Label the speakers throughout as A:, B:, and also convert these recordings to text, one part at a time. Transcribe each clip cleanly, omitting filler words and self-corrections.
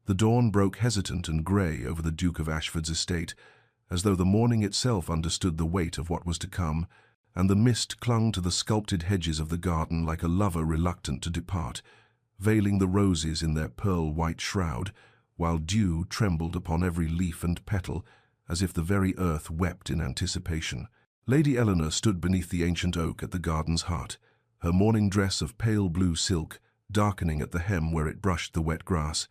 A: The dawn broke hesitant and grey over the Duke of Ashford's estate, as though the morning itself understood the weight of what was to come, and the mist clung to the sculpted hedges of the garden like a lover reluctant to depart, veiling the roses in their pearl-white shroud, while dew trembled upon every leaf and petal, as if the very earth wept in anticipation. Lady Eleanor stood beneath the ancient oak at the garden's heart, her morning dress of pale blue silk darkening at the hem where it brushed the wet grass,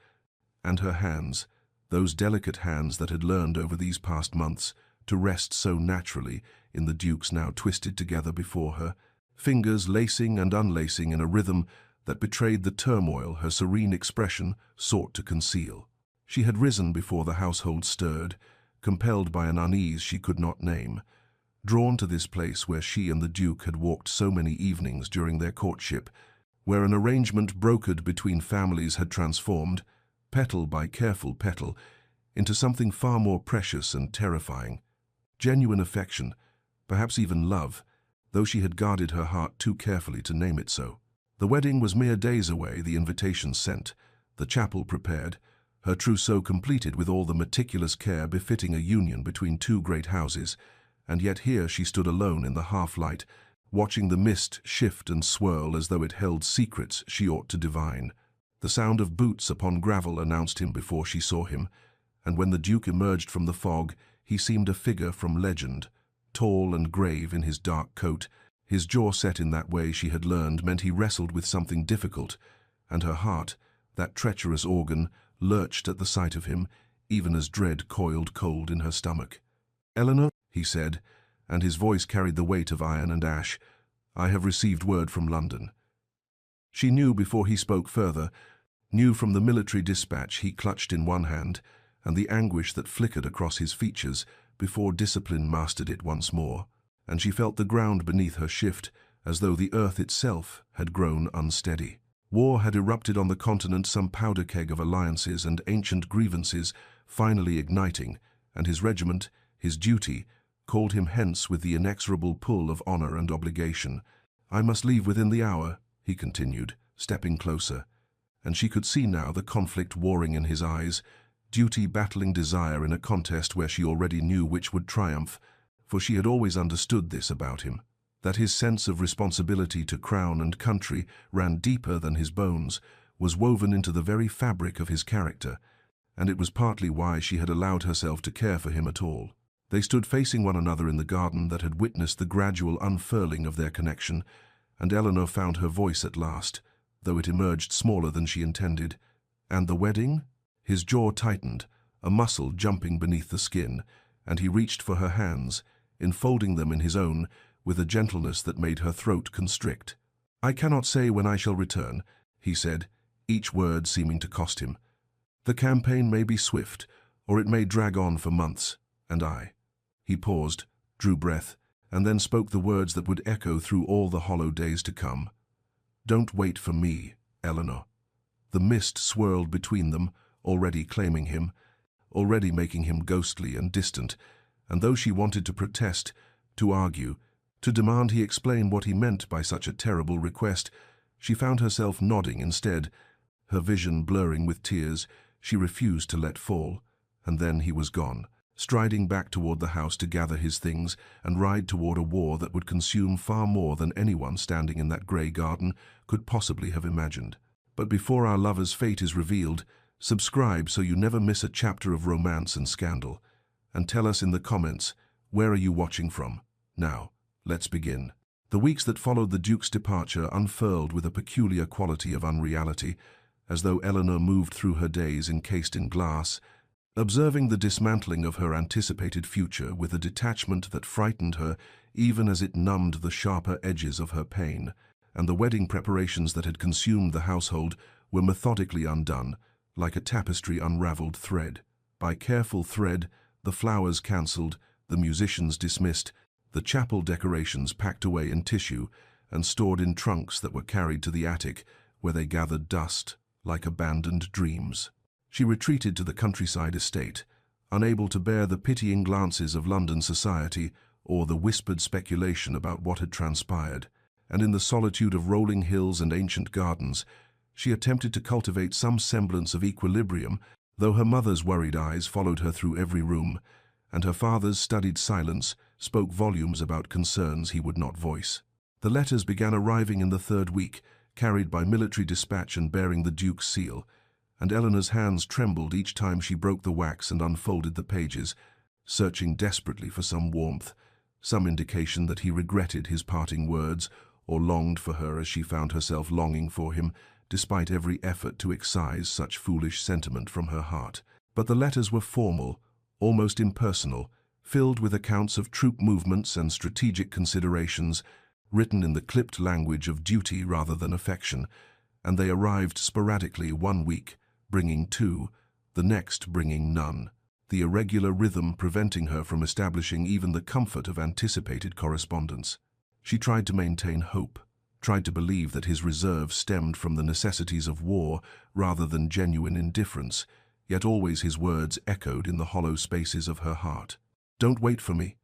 A: and her hands, those delicate hands that had learned over these past months to rest so naturally in the Duke's now twisted together before her, fingers lacing and unlacing in a rhythm that betrayed the turmoil her serene expression sought to conceal. She had risen before the household stirred, compelled by an unease she could not name, drawn to this place where she and the Duke had walked so many evenings during their courtship, where an arrangement brokered between families had transformed, petal by careful petal, into something far more precious and terrifying. Genuine affection, perhaps even love, though she had guarded her heart too carefully to name it so. The wedding was mere days away, the invitations sent, the chapel prepared, her trousseau completed with all the meticulous care befitting a union between two great houses, and yet here she stood alone in the half-light, watching the mist shift and swirl as though it held secrets she ought to divine. The sound of boots upon gravel announced him before she saw him, and when the Duke emerged from the fog, he seemed a figure from legend, tall and grave in his dark coat. His jaw set in that way she had learned meant he wrestled with something difficult, and her heart, that treacherous organ, lurched at the sight of him, even as dread coiled cold in her stomach. "Eleanor," he said, and his voice carried the weight of iron and ash, "I have received word from London." She knew before he spoke further, knew from the military dispatch he clutched in one hand, and the anguish that flickered across his features before discipline mastered it once more, and she felt the ground beneath her shift as though the earth itself had grown unsteady. War had erupted on the continent, some powder keg of alliances and ancient grievances finally igniting, and his regiment, his duty, called him hence with the inexorable pull of honor and obligation. "I must leave within the hour," he continued, stepping closer, and she could see now the conflict warring in his eyes, duty battling desire in a contest where she already knew which would triumph, for she had always understood this about him, that his sense of responsibility to crown and country ran deeper than his bones, was woven into the very fabric of his character, and it was partly why she had allowed herself to care for him at all. They stood facing one another in the garden that had witnessed the gradual unfurling of their connection, and Eleanor found her voice at last, though it emerged smaller than she intended. "And the wedding?" His jaw tightened, a muscle jumping beneath the skin, and he reached for her hands, enfolding them in his own with a gentleness that made her throat constrict. "I cannot say when I shall return," he said, each word seeming to cost him. "The campaign may be swift, or it may drag on for months, and I—" He paused, drew breath, and then spoke the words that would echo through all the hollow days to come. "Don't wait for me, Eleanor." The mist swirled between them, already claiming him, already making him ghostly and distant, and though she wanted to protest, to argue, to demand he explain what he meant by such a terrible request, she found herself nodding instead, her vision blurring with tears she refused to let fall, and then he was gone, striding back toward the house to gather his things and ride toward a war that would consume far more than anyone standing in that grey garden could possibly have imagined. But before our lover's fate is revealed, subscribe so you never miss a chapter of romance and scandal, and tell us in the comments, where are you watching from? Now, let's begin. The weeks that followed the Duke's departure unfurled with a peculiar quality of unreality, as though Eleanor moved through her days encased in glass, observing the dismantling of her anticipated future with a detachment that frightened her even as it numbed the sharper edges of her pain, and the wedding preparations that had consumed the household were methodically undone, like a tapestry unraveled thread. By careful thread, the flowers cancelled, the musicians dismissed, the chapel decorations packed away in tissue and stored in trunks that were carried to the attic, where they gathered dust, like abandoned dreams. She retreated to the countryside estate, unable to bear the pitying glances of London society or the whispered speculation about what had transpired, and in the solitude of rolling hills and ancient gardens, she attempted to cultivate some semblance of equilibrium though her mother's worried eyes followed her through every room, and her father's studied silence spoke volumes about concerns he would not voice. The letters began arriving in the third week, carried by military dispatch and bearing the Duke's seal, and Eleanor's hands trembled each time she broke the wax and unfolded the pages, searching desperately for some warmth, some indication that he regretted his parting words or longed for her as she found herself longing for him, despite every effort to excise such foolish sentiment from her heart. But the letters were formal, almost impersonal, filled with accounts of troop movements and strategic considerations, written in the clipped language of duty rather than affection, and they arrived sporadically one week, bringing two, the next bringing none, the irregular rhythm preventing her from establishing even the comfort of anticipated correspondence. She tried to maintain hope, tried to believe that his reserve stemmed from the necessities of war rather than genuine indifference, yet always his words echoed in the hollow spaces of her heart. "Don't wait for me."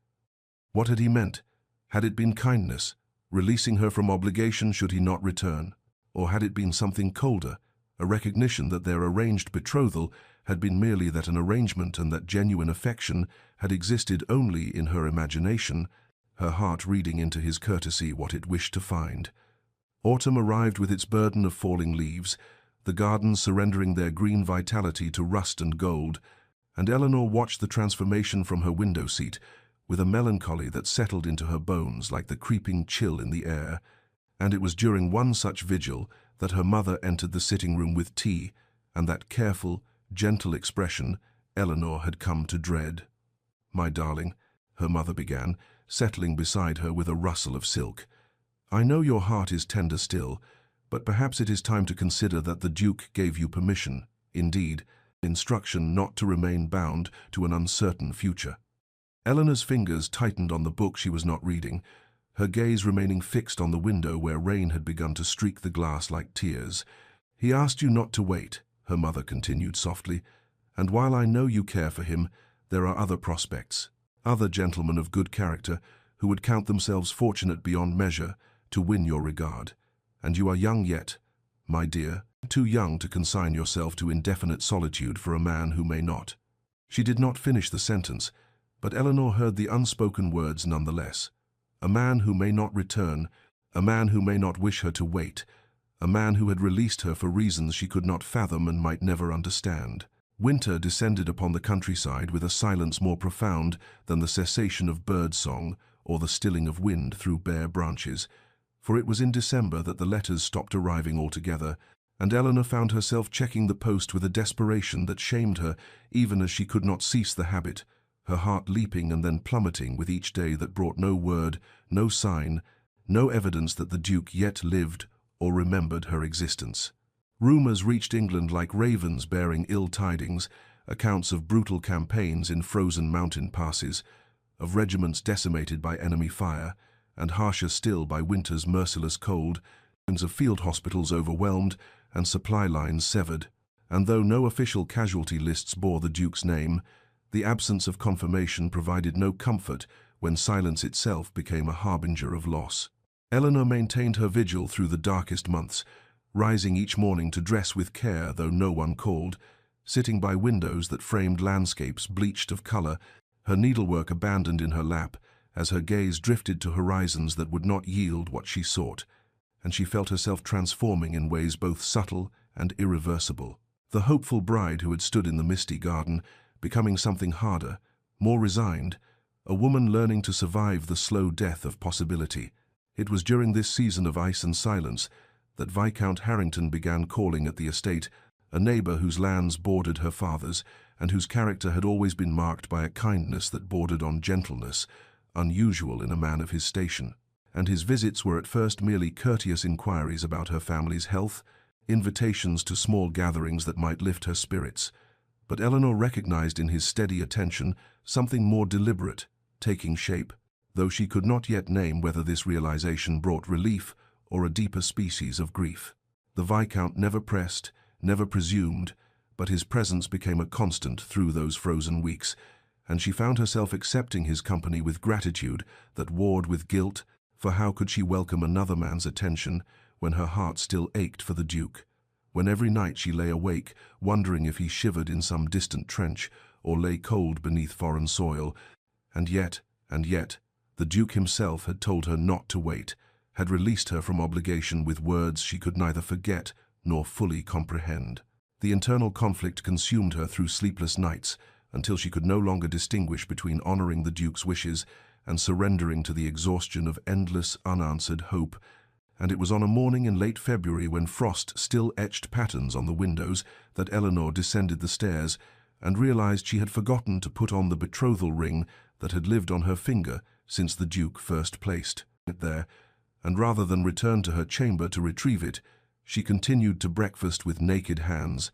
A: What had he meant? Had it been kindness, releasing her from obligation should he not return? Or had it been something colder, a recognition that their arranged betrothal had been merely that an arrangement and that genuine affection had existed only in her imagination, her heart reading into his courtesy what it wished to find? Autumn arrived with its burden of falling leaves, the gardens surrendering their green vitality to rust and gold, and Eleanor watched the transformation from her window seat, with a melancholy that settled into her bones like the creeping chill in the air. And it was during one such vigil that her mother entered the sitting room with tea, and that careful, gentle expression Eleanor had come to dread. "My darling," her mother began, settling beside her with a rustle of silk, "I know your heart is tender still, but perhaps it is time to consider that the Duke gave you permission, indeed, instruction not to remain bound to an uncertain future." Eleanor's fingers tightened on the book she was not reading, her gaze remaining fixed on the window where rain had begun to streak the glass like tears. "He asked you not to wait," her mother continued softly, "and while I know you care for him, there are other prospects, other gentlemen of good character who would count themselves fortunate beyond measure to win your regard. And you are young yet, my dear, too young to consign yourself to indefinite solitude for a man who may not." She did not finish the sentence, but Eleanor heard the unspoken words nonetheless. A man who may not return, a man who may not wish her to wait, a man who had released her for reasons she could not fathom and might never understand. Winter descended upon the countryside with a silence more profound than the cessation of bird song or the stilling of wind through bare branches, for it was in December that the letters stopped arriving altogether, and Eleanor found herself checking the post with a desperation that shamed her even as she could not cease the habit, her heart leaping and then plummeting with each day that brought no word, no sign, no evidence that the Duke yet lived or remembered her existence. Rumours reached England like ravens bearing ill tidings, accounts of brutal campaigns in frozen mountain passes, of regiments decimated by enemy fire, and harsher still by winter's merciless cold, of field hospitals overwhelmed and supply lines severed. And though no official casualty lists bore the Duke's name, the absence of confirmation provided no comfort when silence itself became a harbinger of loss. Eleanor maintained her vigil through the darkest months, rising each morning to dress with care though no one called, sitting by windows that framed landscapes bleached of color, her needlework abandoned in her lap as her gaze drifted to horizons that would not yield what she sought, and she felt herself transforming in ways both subtle and irreversible. The hopeful bride who had stood in the misty garden, becoming something harder, more resigned, a woman learning to survive the slow death of possibility. It was during this season of ice and silence that Viscount Harrington began calling at the estate, a neighbour whose lands bordered her father's, and whose character had always been marked by a kindness that bordered on gentleness, unusual in a man of his station. And his visits were at first merely courteous inquiries about her family's health, invitations to small gatherings that might lift her spirits. But Eleanor recognized in his steady attention something more deliberate, taking shape, though she could not yet name whether this realization brought relief or a deeper species of grief. The Viscount never pressed, never presumed, but his presence became a constant through those frozen weeks, and she found herself accepting his company with gratitude that warred with guilt, for how could she welcome another man's attention when her heart still ached for the Duke? when every night she lay awake, wondering if he shivered in some distant trench or lay cold beneath foreign soil. And yet, the Duke himself had told her not to wait, had released her from obligation with words she could neither forget nor fully comprehend. The internal conflict consumed her through sleepless nights, until she could no longer distinguish between honoring the Duke's wishes and surrendering to the exhaustion of endless, unanswered hope. And it was on a morning in late February, when frost still etched patterns on the windows, that Eleanor descended the stairs and realized she had forgotten to put on the betrothal ring that had lived on her finger since the Duke first placed it there, and rather than return to her chamber to retrieve it, she continued to breakfast with naked hands.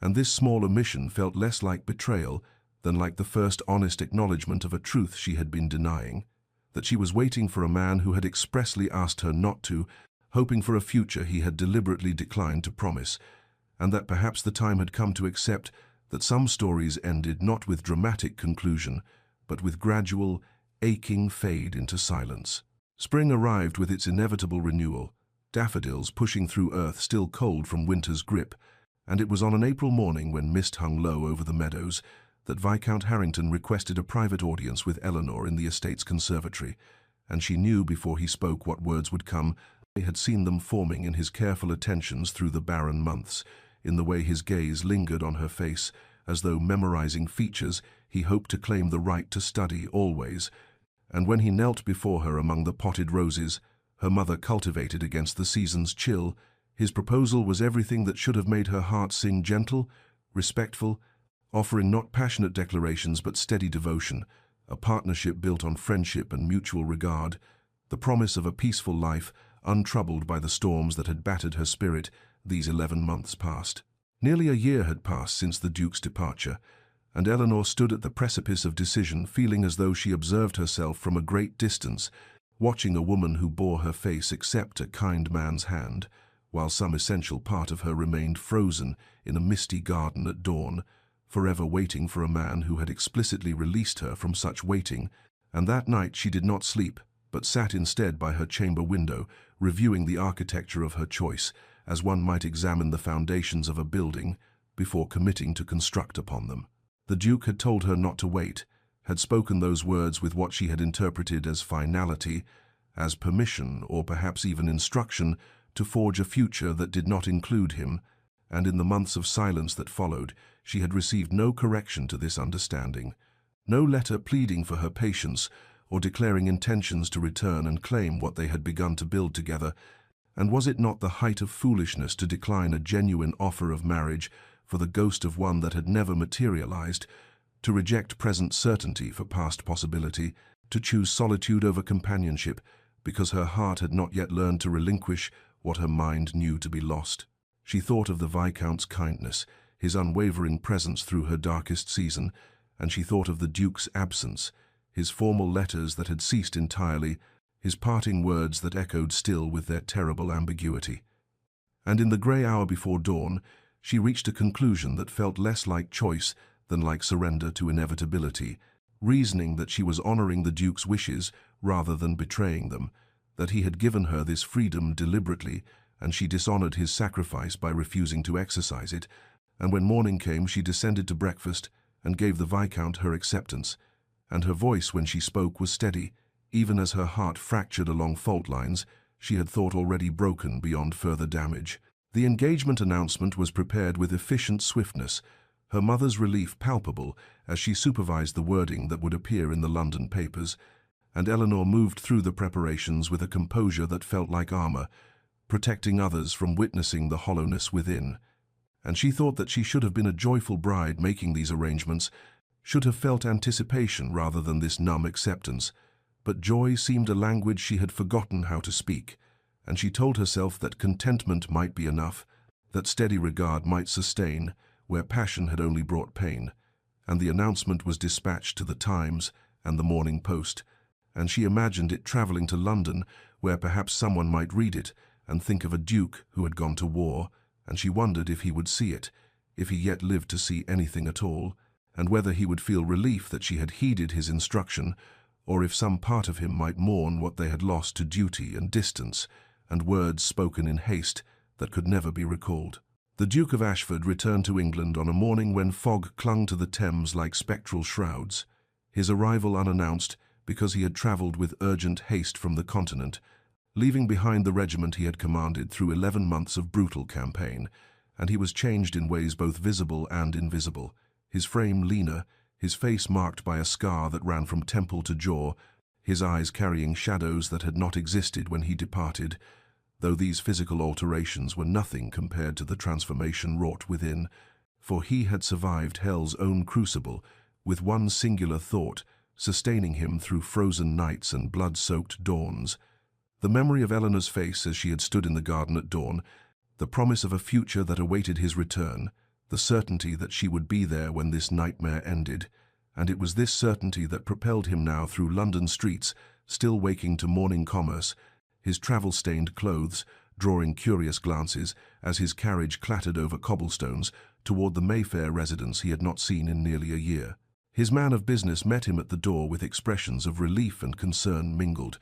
A: And this small omission felt less like betrayal than like the first honest acknowledgement of a truth she had been denying, that she was waiting for a man who had expressly asked her not to, hoping for a future he had deliberately declined to promise, and that perhaps the time had come to accept that some stories ended not with dramatic conclusion, but with gradual, aching fade into silence. Spring arrived with its inevitable renewal, daffodils pushing through earth still cold from winter's grip, and it was on an April morning, when mist hung low over the meadows, that Viscount Harrington requested a private audience with Eleanor in the estate's conservatory, and she knew before he spoke what words would come. They had seen them forming in his careful attentions through the barren months, in the way his gaze lingered on her face, as though memorizing features he hoped to claim the right to study always. And when he knelt before her among the potted roses, her mother cultivated against the season's chill, his proposal was everything that should have made her heart sing, gentle, respectful, offering not passionate declarations but steady devotion, a partnership built on friendship and mutual regard, the promise of a peaceful life, untroubled by the storms that had battered her spirit these 11 months past. Nearly a year had passed since the Duke's departure, and Eleanor stood at the precipice of decision, feeling as though she observed herself from a great distance, watching a woman who bore her face accept a kind man's hand, while some essential part of her remained frozen in a misty garden at dawn, forever waiting for a man who had explicitly released her from such waiting. And that night she did not sleep, but sat instead by her chamber window, reviewing the architecture of her choice, as one might examine the foundations of a building before committing to construct upon them. The Duke had told her not to wait, had spoken those words with what she had interpreted as finality, as permission or perhaps even instruction to forge a future that did not include him, and in the months of silence that followed, she had received no correction to this understanding, no letter pleading for her patience or declaring intentions to return and claim what they had begun to build together. And was it not the height of foolishness to decline a genuine offer of marriage for the ghost of one that had never materialized, to reject present certainty for past possibility, to choose solitude over companionship because her heart had not yet learned to relinquish what her mind knew to be lost? She thought of the Viscount's kindness, his unwavering presence through her darkest season, and she thought of the Duke's absence, his formal letters that had ceased entirely, his parting words that echoed still with their terrible ambiguity. And in the grey hour before dawn, she reached a conclusion that felt less like choice than like surrender to inevitability, reasoning that she was honoring the Duke's wishes rather than betraying them, that he had given her this freedom deliberately, and she dishonored his sacrifice by refusing to exercise it. And when morning came, she descended to breakfast and gave the Viscount her acceptance, and her voice when she spoke was steady, even as her heart fractured along fault lines she had thought already broken beyond further damage. The engagement announcement was prepared with efficient swiftness, her mother's relief palpable as she supervised the wording that would appear in the London papers, and Eleanor moved through the preparations with a composure that felt like armor, protecting others from witnessing the hollowness within. And she thought that she should have been a joyful bride making these arrangements, should have felt anticipation rather than this numb acceptance. But joy seemed a language she had forgotten how to speak, and she told herself that contentment might be enough, that steady regard might sustain where passion had only brought pain. And the announcement was dispatched to the Times and the Morning Post, and she imagined it travelling to London, where perhaps someone might read it and think of a duke who had gone to war, and she wondered if he would see it, if he yet lived to see anything at all, and whether he would feel relief that she had heeded his instruction, or if some part of him might mourn what they had lost to duty and distance, and words spoken in haste that could never be recalled. The Duke of Ashford returned to England on a morning when fog clung to the Thames like spectral shrouds, his arrival unannounced because he had travelled with urgent haste from the continent, leaving behind the regiment he had commanded through 11 months of brutal campaign, and he was changed in ways both visible and invisible, his frame leaner, his face marked by a scar that ran from temple to jaw, his eyes carrying shadows that had not existed when he departed, though these physical alterations were nothing compared to the transformation wrought within, for he had survived hell's own crucible with one singular thought, sustaining him through frozen nights and blood-soaked dawns. The memory of Eleanor's face as she had stood in the garden at dawn, the promise of a future that awaited his return, the certainty that she would be there when this nightmare ended, and it was this certainty that propelled him now through London streets, still waking to morning commerce, his travel-stained clothes drawing curious glances as his carriage clattered over cobblestones toward the Mayfair residence he had not seen in nearly a year. His man of business met him at the door with expressions of relief and concern mingled,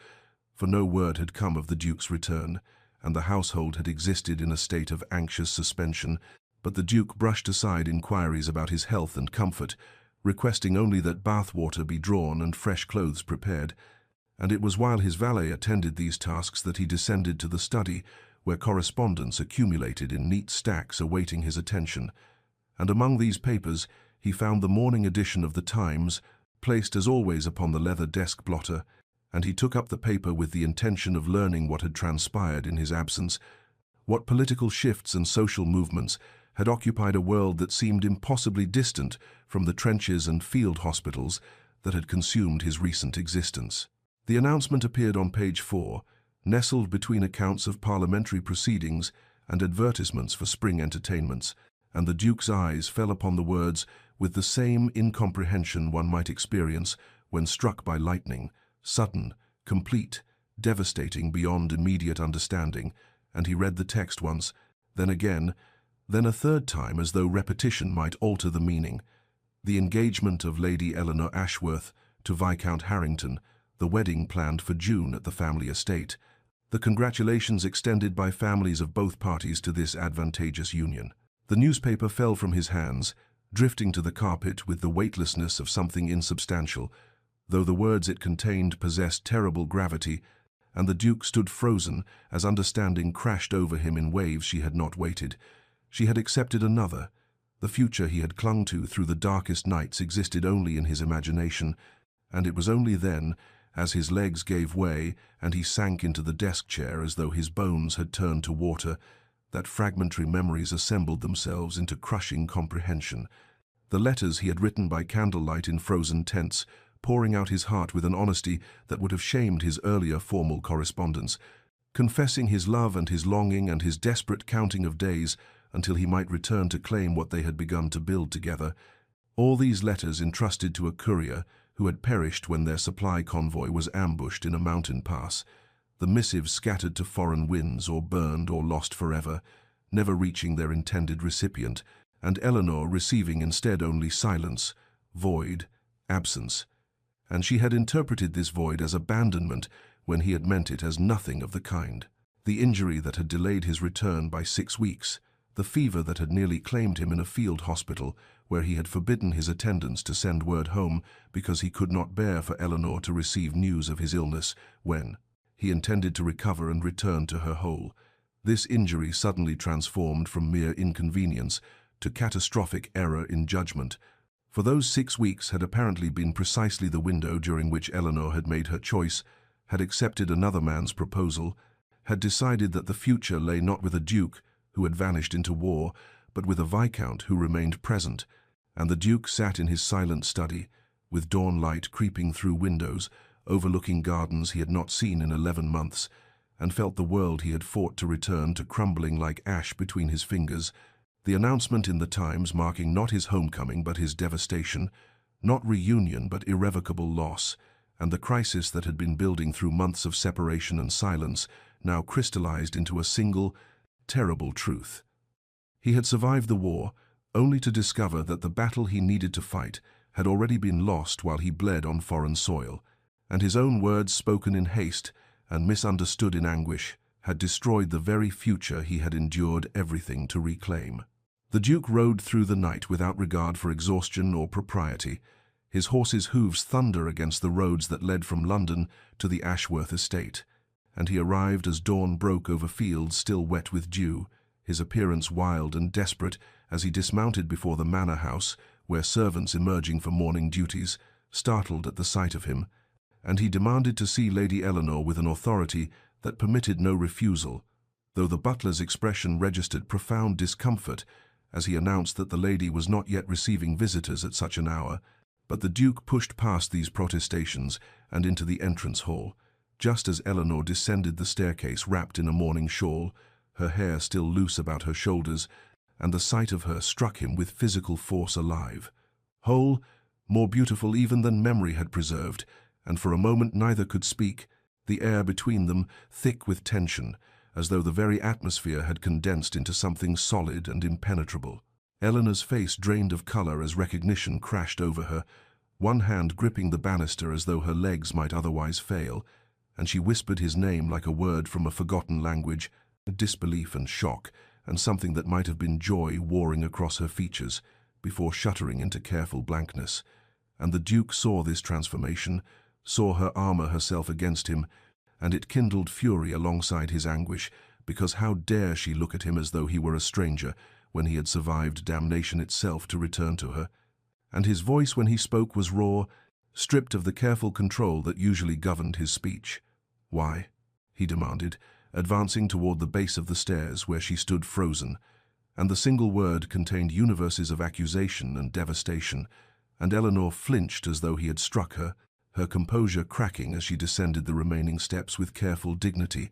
A: for no word had come of the Duke's return, and the household had existed in a state of anxious suspension, but the Duke brushed aside inquiries about his health and comfort, requesting only that bath water be drawn and fresh clothes prepared, and it was while his valet attended these tasks that he descended to the study, where correspondence accumulated in neat stacks awaiting his attention, and among these papers he found the morning edition of the Times, placed as always upon the leather desk blotter, and he took up the paper with the intention of learning what had transpired in his absence, what political shifts and social movements had occupied a world that seemed impossibly distant from the trenches and field hospitals that had consumed his recent existence. The announcement appeared on page 4, nestled between accounts of parliamentary proceedings and advertisements for spring entertainments, and the Duke's eyes fell upon the words with the same incomprehension one might experience when struck by lightning, sudden, complete, devastating beyond immediate understanding, and he read the text once, then again, then a third time as though repetition might alter the meaning. The engagement of Lady Eleanor Ashworth to Viscount Harrington, the wedding planned for June at the family estate, the congratulations extended by families of both parties to this advantageous union. The newspaper fell from his hands, drifting to the carpet with the weightlessness of something insubstantial, though the words it contained possessed terrible gravity, and the Duke stood frozen as understanding crashed over him in waves she had not waited. She had accepted another. The future he had clung to through the darkest nights existed only in his imagination, and it was only then, as his legs gave way and he sank into the desk chair as though his bones had turned to water, that fragmentary memories assembled themselves into crushing comprehension. The letters he had written by candlelight in frozen tents, pouring out his heart with an honesty that would have shamed his earlier formal correspondence, confessing his love and his longing and his desperate counting of days until he might return to claim what they had begun to build together. All these letters entrusted to a courier who had perished when their supply convoy was ambushed in a mountain pass, the missives scattered to foreign winds or burned or lost forever, never reaching their intended recipient, and Eleanor receiving instead only silence, void, absence. And she had interpreted this void as abandonment when he had meant it as nothing of the kind. The injury that had delayed his return by 6 weeks, the fever that had nearly claimed him in a field hospital, where he had forbidden his attendants to send word home because he could not bear for Eleanor to receive news of his illness when he intended to recover and return to her whole. This injury suddenly transformed from mere inconvenience to catastrophic error in judgment. For those 6 weeks had apparently been precisely the window during which Eleanor had made her choice, had accepted another man's proposal, had decided that the future lay not with a duke who had vanished into war, but with a viscount who remained present, and the Duke sat in his silent study, with dawn light creeping through windows, overlooking gardens he had not seen in 11 months, and felt the world he had fought to return to crumbling like ash between his fingers, the announcement in the Times marking not his homecoming but his devastation, not reunion but irrevocable loss, and the crisis that had been building through months of separation and silence now crystallized into a single, terrible truth. He had survived the war, only to discover that the battle he needed to fight had already been lost while he bled on foreign soil, and his own words spoken in haste and misunderstood in anguish had destroyed the very future he had endured everything to reclaim. The Duke rode through the night without regard for exhaustion or propriety. His horse's hooves thunder against the roads that led from London to the Ashworth estate, and he arrived as dawn broke over fields still wet with dew, his appearance wild and desperate as he dismounted before the manor house, where servants emerging for morning duties startled at the sight of him, and he demanded to see Lady Eleanor with an authority that permitted no refusal, though the butler's expression registered profound discomfort as he announced that the lady was not yet receiving visitors at such an hour. But the Duke pushed past these protestations and into the entrance hall, just as Eleanor descended the staircase wrapped in a morning shawl, her hair still loose about her shoulders, and the sight of her struck him with physical force alive. Whole, more beautiful even than memory had preserved, and for a moment neither could speak, the air between them thick with tension, as though the very atmosphere had condensed into something solid and impenetrable. Eleanor's face drained of color as recognition crashed over her, one hand gripping the banister as though her legs might otherwise fail, and she whispered his name like a word from a forgotten language, disbelief and shock, and something that might have been joy warring across her features, before shuddering into careful blankness. And the Duke saw this transformation, saw her armor herself against him, and it kindled fury alongside his anguish, because how dare she look at him as though he were a stranger, when he had survived damnation itself to return to her. And his voice when he spoke was raw, stripped of the careful control that usually governed his speech. "Why?" he demanded, advancing toward the base of the stairs where she stood frozen, and the single word contained universes of accusation and devastation, and Eleanor flinched as though he had struck her, her composure cracking as she descended the remaining steps with careful dignity,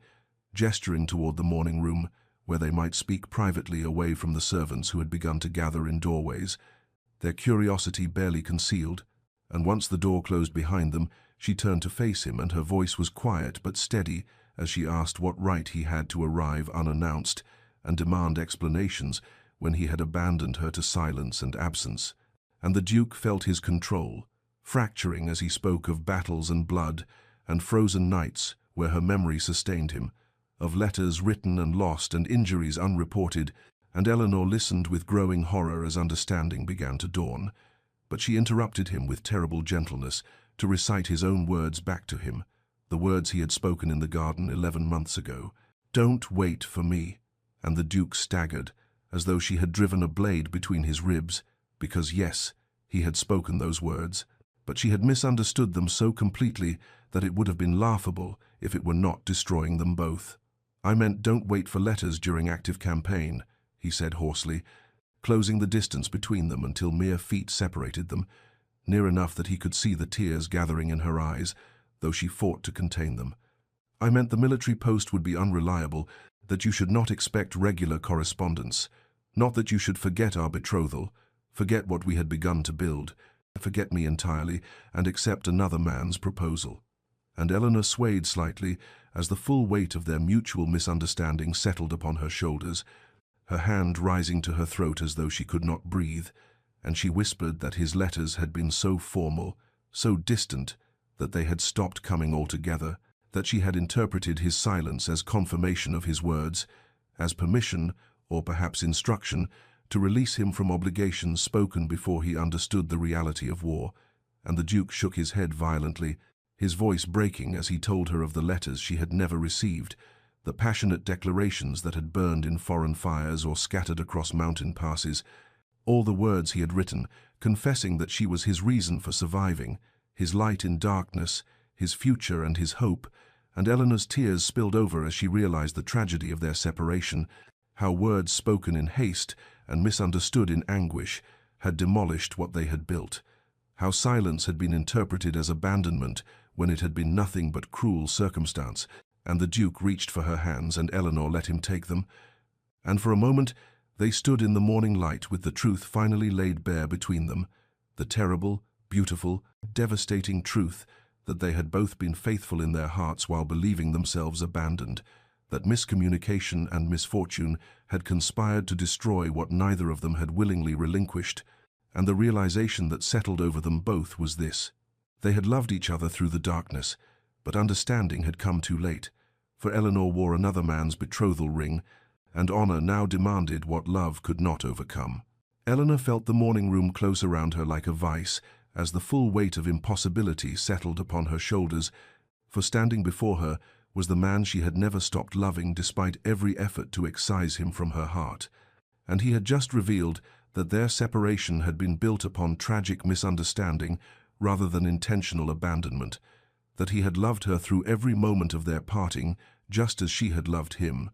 A: gesturing toward the morning room, where they might speak privately away from the servants who had begun to gather in doorways, their curiosity barely concealed, and once the door closed behind them, she turned to face him, and her voice was quiet but steady as she asked what right he had to arrive unannounced and demand explanations when he had abandoned her to silence and absence. And the Duke felt his control, fracturing as he spoke of battles and blood, and frozen nights where her memory sustained him, of letters written and lost and injuries unreported, and Eleanor listened with growing horror as understanding began to dawn. But she interrupted him with terrible gentleness to recite his own words back to him, the words he had spoken in the garden 11 months ago. "Don't wait for me." And the Duke staggered, as though she had driven a blade between his ribs, because yes, he had spoken those words, but she had misunderstood them so completely that it would have been laughable if it were not destroying them both. "I meant don't wait for letters during active campaign," he said hoarsely, closing the distance between them until mere feet separated them, near enough that he could see the tears gathering in her eyes, though she fought to contain them. "I meant the military post would be unreliable, that you should not expect regular correspondence, not that you should forget our betrothal, forget what we had begun to build, forget me entirely, and accept another man's proposal." And Eleanor swayed slightly as the full weight of their mutual misunderstanding settled upon her shoulders, her hand rising to her throat as though she could not breathe, and she whispered that his letters had been so formal, so distant, that they had stopped coming altogether, that she had interpreted his silence as confirmation of his words, as permission, or perhaps instruction, to release him from obligations spoken before he understood the reality of war. And the Duke shook his head violently, his voice breaking as he told her of the letters she had never received, the passionate declarations that had burned in foreign fires or scattered across mountain passes, all the words he had written, confessing that she was his reason for surviving, his light in darkness, his future and his hope. And Eleanor's tears spilled over as she realized the tragedy of their separation, how words spoken in haste and misunderstood in anguish had demolished what they had built, how silence had been interpreted as abandonment when it had been nothing but cruel circumstance. And the Duke reached for her hands, and Eleanor let him take them. And for a moment they stood in the morning light with the truth finally laid bare between them, the terrible, beautiful, devastating truth that they had both been faithful in their hearts while believing themselves abandoned, that miscommunication and misfortune had conspired to destroy what neither of them had willingly relinquished, and the realization that settled over them both was this: they had loved each other through the darkness, but understanding had come too late, for Eleanor wore another man's betrothal ring, and honor now demanded what love could not overcome. Eleanor felt the morning room close around her like a vice, as the full weight of impossibility settled upon her shoulders, for standing before her was the man she had never stopped loving despite every effort to excise him from her heart. And he had just revealed that their separation had been built upon tragic misunderstanding rather than intentional abandonment, that he had loved her through every moment of their parting, just as she had loved him.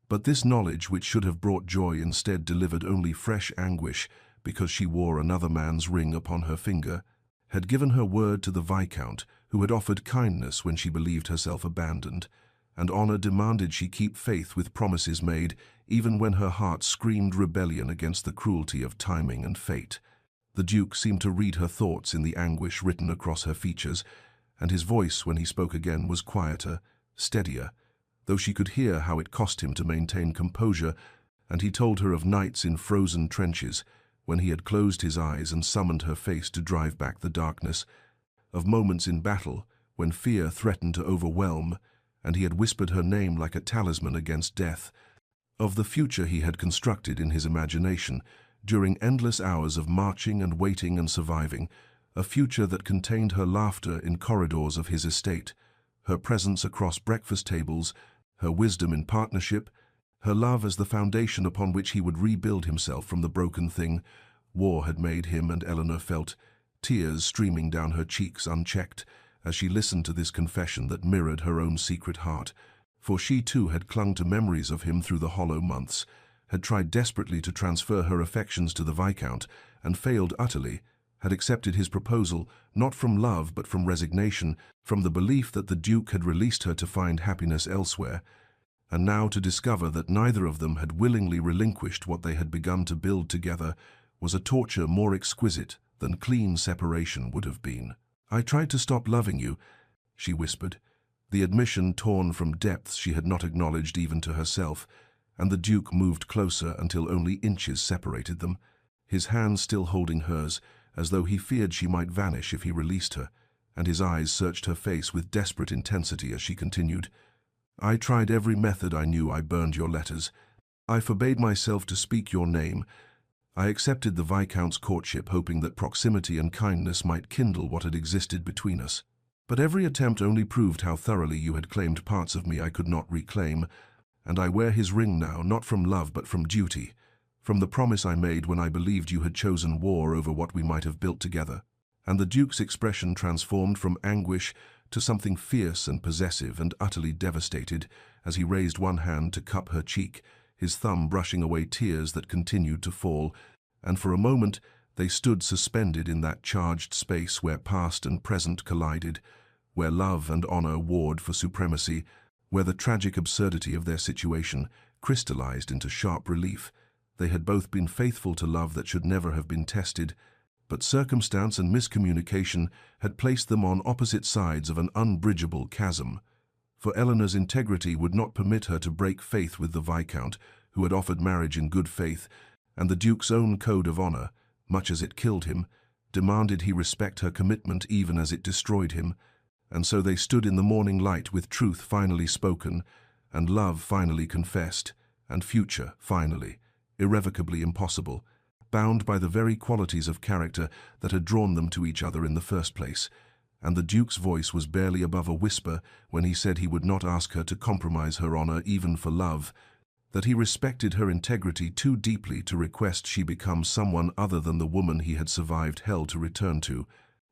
A: But this knowledge, which should have brought joy, instead delivered only fresh anguish because she wore another man's ring upon her finger, had given her word to the Viscount, who had offered kindness when she believed herself abandoned, and honor demanded she keep faith with promises made, even when her heart screamed rebellion against the cruelty of timing and fate. The Duke seemed to read her thoughts in the anguish written across her features, and his voice, when he spoke again, was quieter, steadier, though she could hear how it cost him to maintain composure, and he told her of nights in frozen trenches, when he had closed his eyes and summoned her face to drive back the darkness, of moments in battle when fear threatened to overwhelm, and he had whispered her name like a talisman against death, of the future he had constructed in his imagination during endless hours of marching and waiting and surviving, a future that contained her laughter in corridors of his estate, her presence across breakfast tables, her wisdom in partnership, her love as the foundation upon which he would rebuild himself from the broken thing war had made him. And Eleanor felt tears streaming down her cheeks unchecked as she listened to this confession that mirrored her own secret heart, for she too had clung to memories of him through the hollow months, had tried desperately to transfer her affections to the Viscount, and failed utterly, had accepted his proposal not from love but from resignation, from the belief that the Duke had released her to find happiness elsewhere, and now to discover that neither of them had willingly relinquished what they had begun to build together was a torture more exquisite than clean separation would have been. "I tried to stop loving you," she whispered, the admission torn from depths she had not acknowledged even to herself, and the Duke moved closer until only inches separated them, his hand still holding hers, as though he feared she might vanish if he released her, and his eyes searched her face with desperate intensity as she continued, "I tried every method I knew. I burned your letters. I forbade myself to speak your name. I accepted the Viscount's courtship, hoping that proximity and kindness might kindle what had existed between us. But every attempt only proved how thoroughly you had claimed parts of me I could not reclaim, and I wear his ring now, not from love but from duty, from the promise I made when I believed you had chosen war over what we might have built together." And the Duke's expression transformed from anguish to something fierce and possessive and utterly devastated as he raised one hand to cup her cheek, his thumb brushing away tears that continued to fall, and for a moment they stood suspended in that charged space where past and present collided, where love and honor warred for supremacy, where the tragic absurdity of their situation crystallized into sharp relief. They had both been faithful to love that should never have been tested, but circumstance and miscommunication had placed them on opposite sides of an unbridgeable chasm. For Eleanor's integrity would not permit her to break faith with the Viscount, who had offered marriage in good faith, and the Duke's own code of honor, much as it killed him, demanded he respect her commitment even as it destroyed him. And so they stood in the morning light with truth finally spoken, and love finally confessed, and future finally, irrevocably impossible, bound by the very qualities of character that had drawn them to each other in the first place. And the Duke's voice was barely above a whisper when he said he would not ask her to compromise her honor even for love, that he respected her integrity too deeply to request she become someone other than the woman he had survived hell to return to.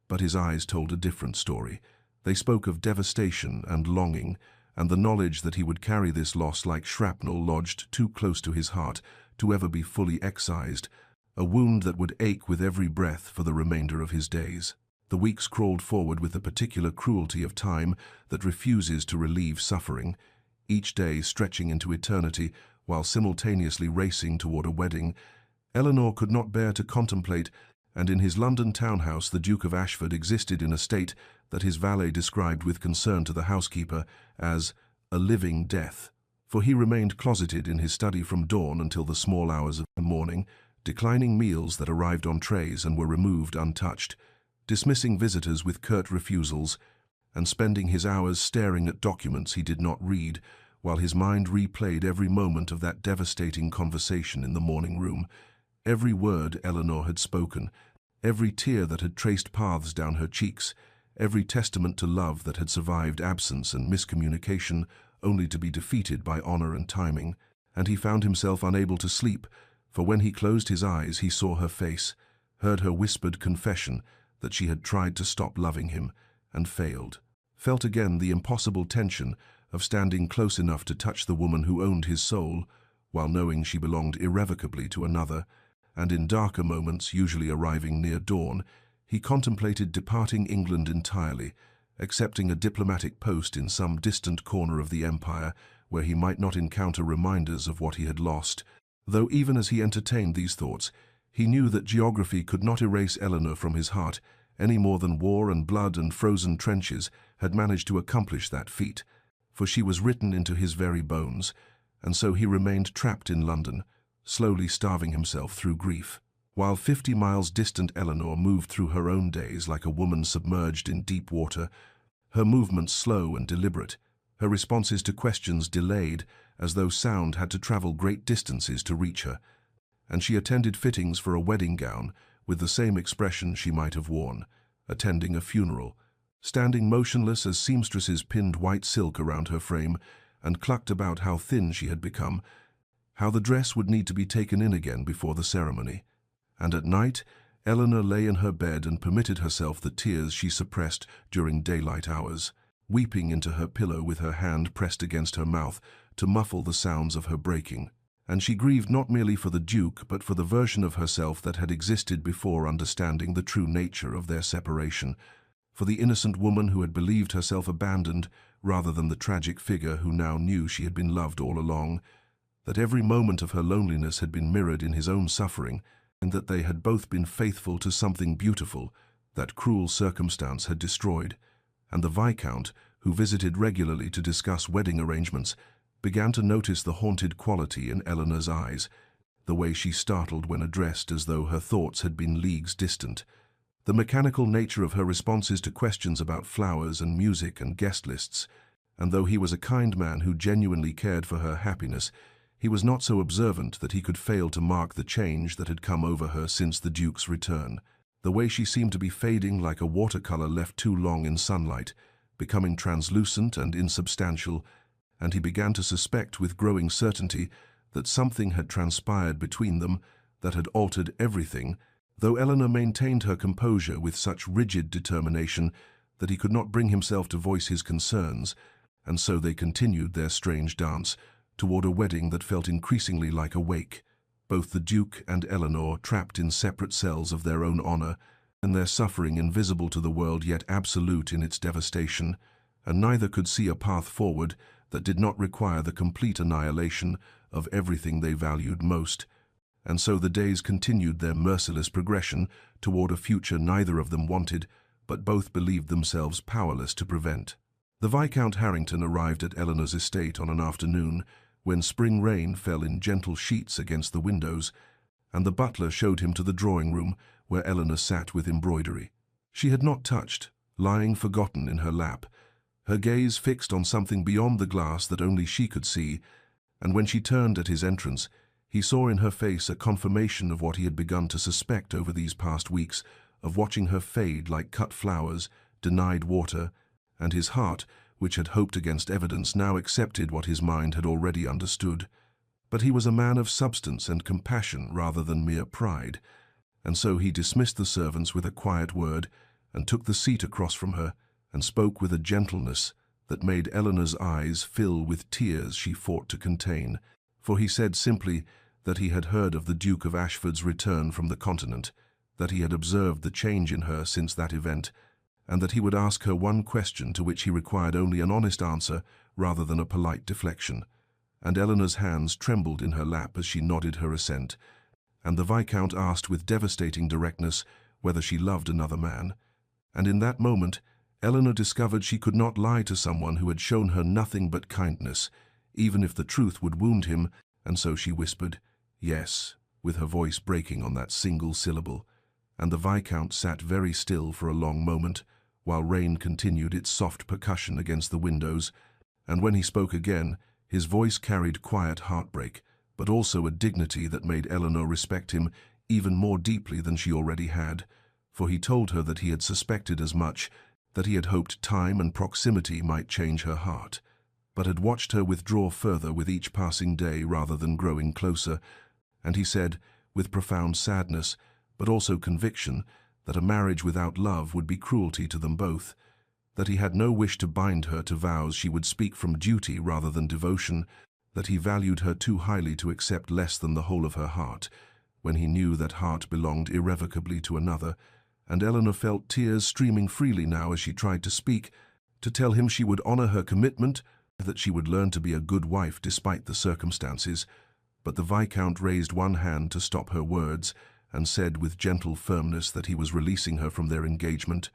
A: But his eyes told a different story. They spoke of devastation and longing, and the knowledge that he would carry this loss like shrapnel lodged too close to his heart to ever be fully excised, a wound that would ache with every breath for the remainder of his days. The weeks crawled forward with the particular cruelty of time that refuses to relieve suffering, each day stretching into eternity while simultaneously racing toward a wedding. Eleanor could not bear to contemplate, and in his London townhouse the Duke of Ashford existed in a state that his valet described with concern to the housekeeper as a living death, for he remained closeted in his study from dawn until the small hours of the morning, declining meals that arrived on trays and were removed untouched, dismissing visitors with curt refusals, and spending his hours staring at documents he did not read, while his mind replayed every moment of that devastating conversation in the morning room. Every word Eleanor had spoken, every tear that had traced paths down her cheeks, every testament to love that had survived absence and miscommunication, only to be defeated by honor and timing. And he found himself unable to sleep, for when he closed his eyes he saw her face, heard her whispered confession that she had tried to stop loving him and failed, felt again the impossible tension of standing close enough to touch the woman who owned his soul, while knowing she belonged irrevocably to another, and in darker moments, usually arriving near dawn, he contemplated departing England entirely, accepting a diplomatic post in some distant corner of the empire where he might not encounter reminders of what he had lost, though even as he entertained these thoughts, he knew that geography could not erase Eleanor from his heart any more than war and blood and frozen trenches had managed to accomplish that feat, for she was written into his very bones, and so he remained trapped in London, slowly starving himself through grief. While 50 miles distant Eleanor moved through her own days like a woman submerged in deep water, her movements slow and deliberate, her responses to questions delayed as though sound had to travel great distances to reach her, and she attended fittings for a wedding gown with the same expression she might have worn, attending a funeral, standing motionless as seamstresses pinned white silk around her frame and clucked about how thin she had become, how the dress would need to be taken in again before the ceremony. And at night, Eleanor lay in her bed and permitted herself the tears she suppressed during daylight hours, weeping into her pillow with her hand pressed against her mouth to muffle the sounds of her breaking. And she grieved not merely for the Duke, but for the version of herself that had existed before understanding the true nature of their separation, for the innocent woman who had believed herself abandoned rather than the tragic figure who now knew she had been loved all along, that every moment of her loneliness had been mirrored in his own suffering, and that they had both been faithful to something beautiful that cruel circumstance had destroyed. And the Viscount, who visited regularly to discuss wedding arrangements, began to notice the haunted quality in Eleanor's eyes, the way she startled when addressed as though her thoughts had been leagues distant, the mechanical nature of her responses to questions about flowers and music and guest lists, and though he was a kind man who genuinely cared for her happiness, he was not so observant that he could fail to mark the change that had come over her since the Duke's return, the way she seemed to be fading like a watercolor left too long in sunlight, becoming translucent and insubstantial, and he began to suspect with growing certainty that something had transpired between them that had altered everything, though Eleanor maintained her composure with such rigid determination that he could not bring himself to voice his concerns, and so they continued their strange dance toward a wedding that felt increasingly like a wake, both the Duke and Eleanor trapped in separate cells of their own honor, and their suffering invisible to the world yet absolute in its devastation, and neither could see a path forward that did not require the complete annihilation of everything they valued most. And so the days continued their merciless progression toward a future neither of them wanted, but both believed themselves powerless to prevent. The Viscount Harrington arrived at Eleanor's estate on an afternoon when spring rain fell in gentle sheets against the windows, and the butler showed him to the drawing-room where Eleanor sat with embroidery. She had not touched, lying forgotten in her lap, her gaze fixed on something beyond the glass that only she could see, and when she turned at his entrance, he saw in her face a confirmation of what he had begun to suspect over these past weeks, of watching her fade like cut flowers, denied water, and his heart, which had hoped against evidence, now accepted what his mind had already understood. But he was a man of substance and compassion rather than mere pride, and so he dismissed the servants with a quiet word and took the seat across from her and spoke with a gentleness that made Eleanor's eyes fill with tears she fought to contain, for he said simply that he had heard of the Duke of Ashford's return from the continent, that he had observed the change in her since that event, and that he would ask her one question to which he required only an honest answer rather than a polite deflection. And Eleanor's hands trembled in her lap as she nodded her assent, and the Viscount asked with devastating directness whether she loved another man. And in that moment, Eleanor discovered she could not lie to someone who had shown her nothing but kindness, even if the truth would wound him, and so she whispered, "Yes," with her voice breaking on that single syllable, and the Viscount sat very still for a long moment, while rain continued its soft percussion against the windows, and when he spoke again, his voice carried quiet heartbreak, but also a dignity that made Eleanor respect him even more deeply than she already had, for he told her that he had suspected as much, that he had hoped time and proximity might change her heart, but had watched her withdraw further with each passing day rather than growing closer, and he said, with profound sadness, but also conviction, that a marriage without love would be cruelty to them both, that he had no wish to bind her to vows she would speak from duty rather than devotion, that he valued her too highly to accept less than the whole of her heart, when he knew that heart belonged irrevocably to another, and Eleanor felt tears streaming freely now as she tried to speak, to tell him she would honor her commitment, that she would learn to be a good wife despite the circumstances. But the Viscount raised one hand to stop her words, and said with gentle firmness that he was releasing her from their engagement,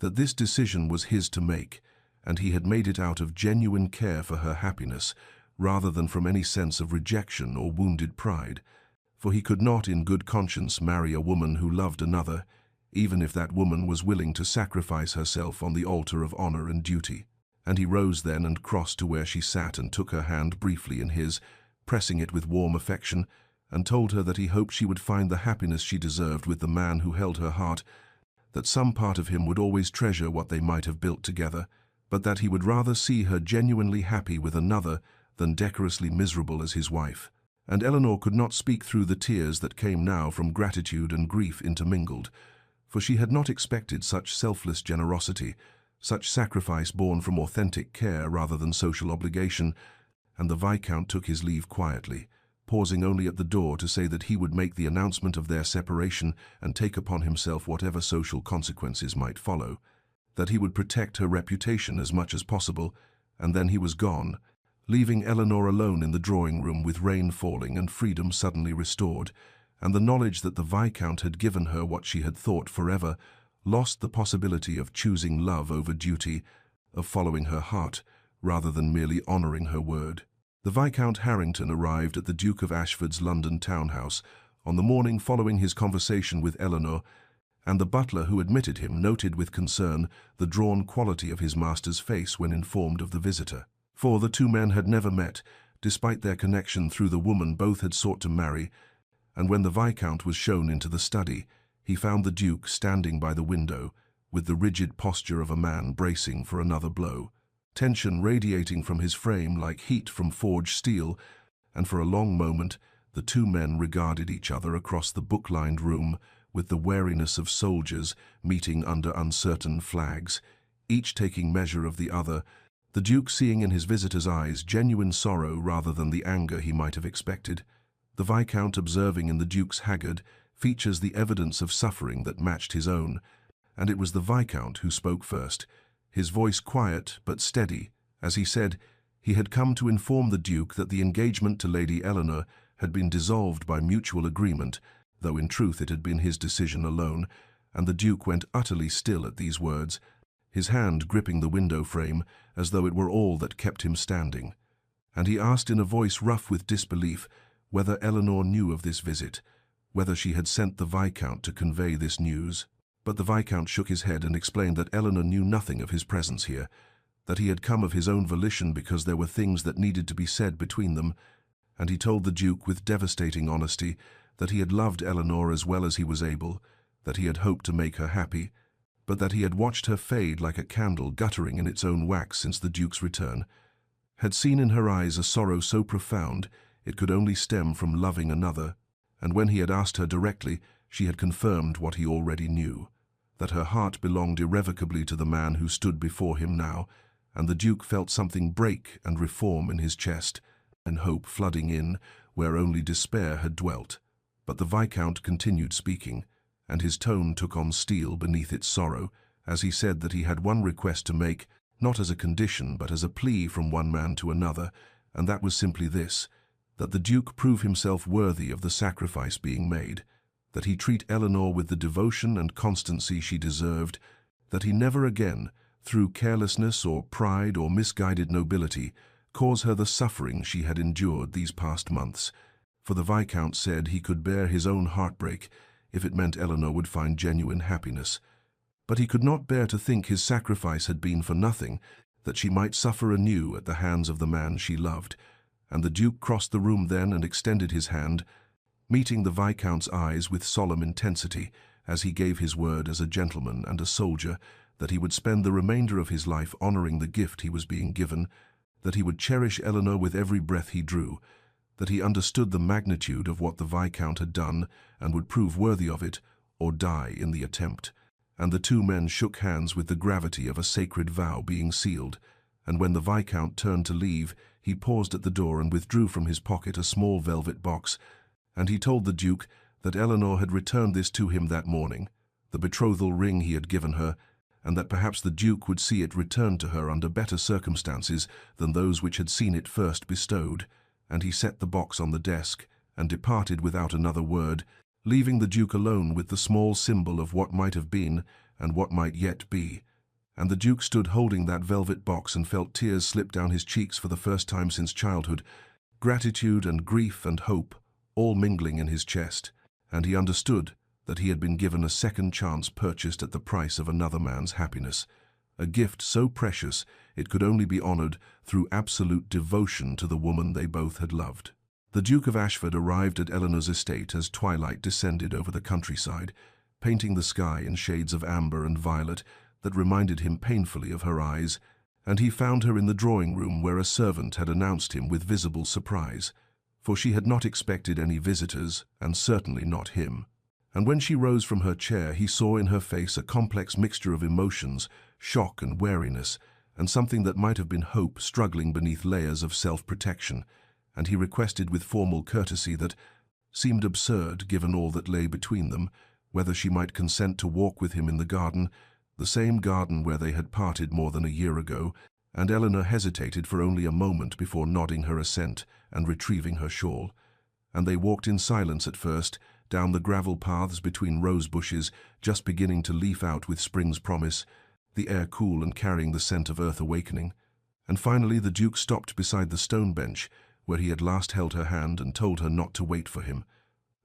A: that this decision was his to make, and he had made it out of genuine care for her happiness, rather than from any sense of rejection or wounded pride, for he could not in good conscience marry a woman who loved another, even if that woman was willing to sacrifice herself on the altar of honor and duty. And he rose then and crossed to where she sat and took her hand briefly in his, pressing it with warm affection, and told her that he hoped she would find the happiness she deserved with the man who held her heart, that some part of him would always treasure what they might have built together, but that he would rather see her genuinely happy with another than decorously miserable as his wife. And Eleanor could not speak through the tears that came now from gratitude and grief intermingled, for she had not expected such selfless generosity, such sacrifice born from authentic care rather than social obligation, and the Viscount took his leave quietly, pausing only at the door to say that he would make the announcement of their separation and take upon himself whatever social consequences might follow, that he would protect her reputation as much as possible, and then he was gone, leaving Eleanor alone in the drawing-room with rain falling and freedom suddenly restored, and the knowledge that the Viscount had given her what she had thought forever, lost the possibility of choosing love over duty, of following her heart, rather than merely honoring her word. The Viscount Harrington arrived at the Duke of Ashford's London townhouse on the morning following his conversation with Eleanor, and the butler who admitted him noted with concern the drawn quality of his master's face when informed of the visitor. For the two men had never met, despite their connection through the woman both had sought to marry, and when the Viscount was shown into the study, he found the Duke standing by the window, with the rigid posture of a man bracing for another blow, tension radiating from his frame like heat from forged steel, and for a long moment the two men regarded each other across the book-lined room with the wariness of soldiers meeting under uncertain flags, each taking measure of the other, the Duke seeing in his visitor's eyes genuine sorrow rather than the anger he might have expected. The Viscount observing in the Duke's haggard features the evidence of suffering that matched his own, and it was the Viscount who spoke first, his voice quiet but steady, as he said he had come to inform the Duke that the engagement to Lady Eleanor had been dissolved by mutual agreement, though in truth it had been his decision alone, and the Duke went utterly still at these words, his hand gripping the window frame as though it were all that kept him standing. And he asked in a voice rough with disbelief whether Eleanor knew of this visit, whether she had sent the Viscount to convey this news. But the Viscount shook his head and explained that Eleanor knew nothing of his presence here, that he had come of his own volition because there were things that needed to be said between them, and he told the Duke with devastating honesty that he had loved Eleanor as well as he was able, that he had hoped to make her happy, but that he had watched her fade like a candle guttering in its own wax since the Duke's return, had seen in her eyes a sorrow so profound it could only stem from loving another, and when he had asked her directly, she had confirmed what he already knew, that her heart belonged irrevocably to the man who stood before him now, and the Duke felt something break and reform in his chest, and hope flooding in where only despair had dwelt. But the Viscount continued speaking, and his tone took on steel beneath its sorrow, as he said that he had one request to make, not as a condition but as a plea from one man to another, and that was simply this, that the Duke prove himself worthy of the sacrifice being made, that he treat Eleanor with the devotion and constancy she deserved, that he never again, through carelessness or pride or misguided nobility, cause her the suffering she had endured these past months, for the Viscount said he could bear his own heartbreak if it meant Eleanor would find genuine happiness, But he could not bear to think his sacrifice had been for nothing, that she might suffer anew at the hands of the man she loved. And the Duke crossed the room then and extended his hand, meeting the Viscount's eyes with solemn intensity, as he gave his word as a gentleman and a soldier that he would spend the remainder of his life honoring the gift he was being given, that he would cherish Eleanor with every breath he drew, that he understood the magnitude of what the Viscount had done and would prove worthy of it or die in the attempt. And the two men shook hands with the gravity of a sacred vow being sealed, and when the Viscount turned to leave, he paused at the door and withdrew from his pocket a small velvet box, and he told the Duke that Eleanor had returned this to him that morning, the betrothal ring he had given her, and that perhaps the Duke would see it returned to her under better circumstances than those which had seen it first bestowed. And he set the box on the desk and departed without another word, leaving the Duke alone with the small symbol of what might have been and what might yet be. And the Duke stood holding that velvet box and felt tears slip down his cheeks for the first time since childhood, gratitude and grief and hope all mingling in his chest, and he understood that he had been given a second chance purchased at the price of another man's happiness, a gift so precious it could only be honored through absolute devotion to the woman they both had loved. The Duke of Ashford arrived at Eleanor's estate as twilight descended over the countryside, painting the sky in shades of amber and violet that reminded him painfully of her eyes, and he found her in the drawing-room where a servant had announced him with visible surprise, for she had not expected any visitors, and certainly not him. And when she rose from her chair, he saw in her face a complex mixture of emotions, shock and wariness, and something that might have been hope struggling beneath layers of self-protection, and he requested with formal courtesy that, seemed absurd given all that lay between them, whether she might consent to walk with him in the garden, the same garden where they had parted more than a year ago, and Eleanor hesitated for only a moment before nodding her assent and retrieving her shawl. And they walked in silence at first, down the gravel paths between rose bushes just beginning to leaf out with spring's promise, the air cool and carrying the scent of earth awakening. And finally the Duke stopped beside the stone bench where he had last held her hand and told her not to wait for him.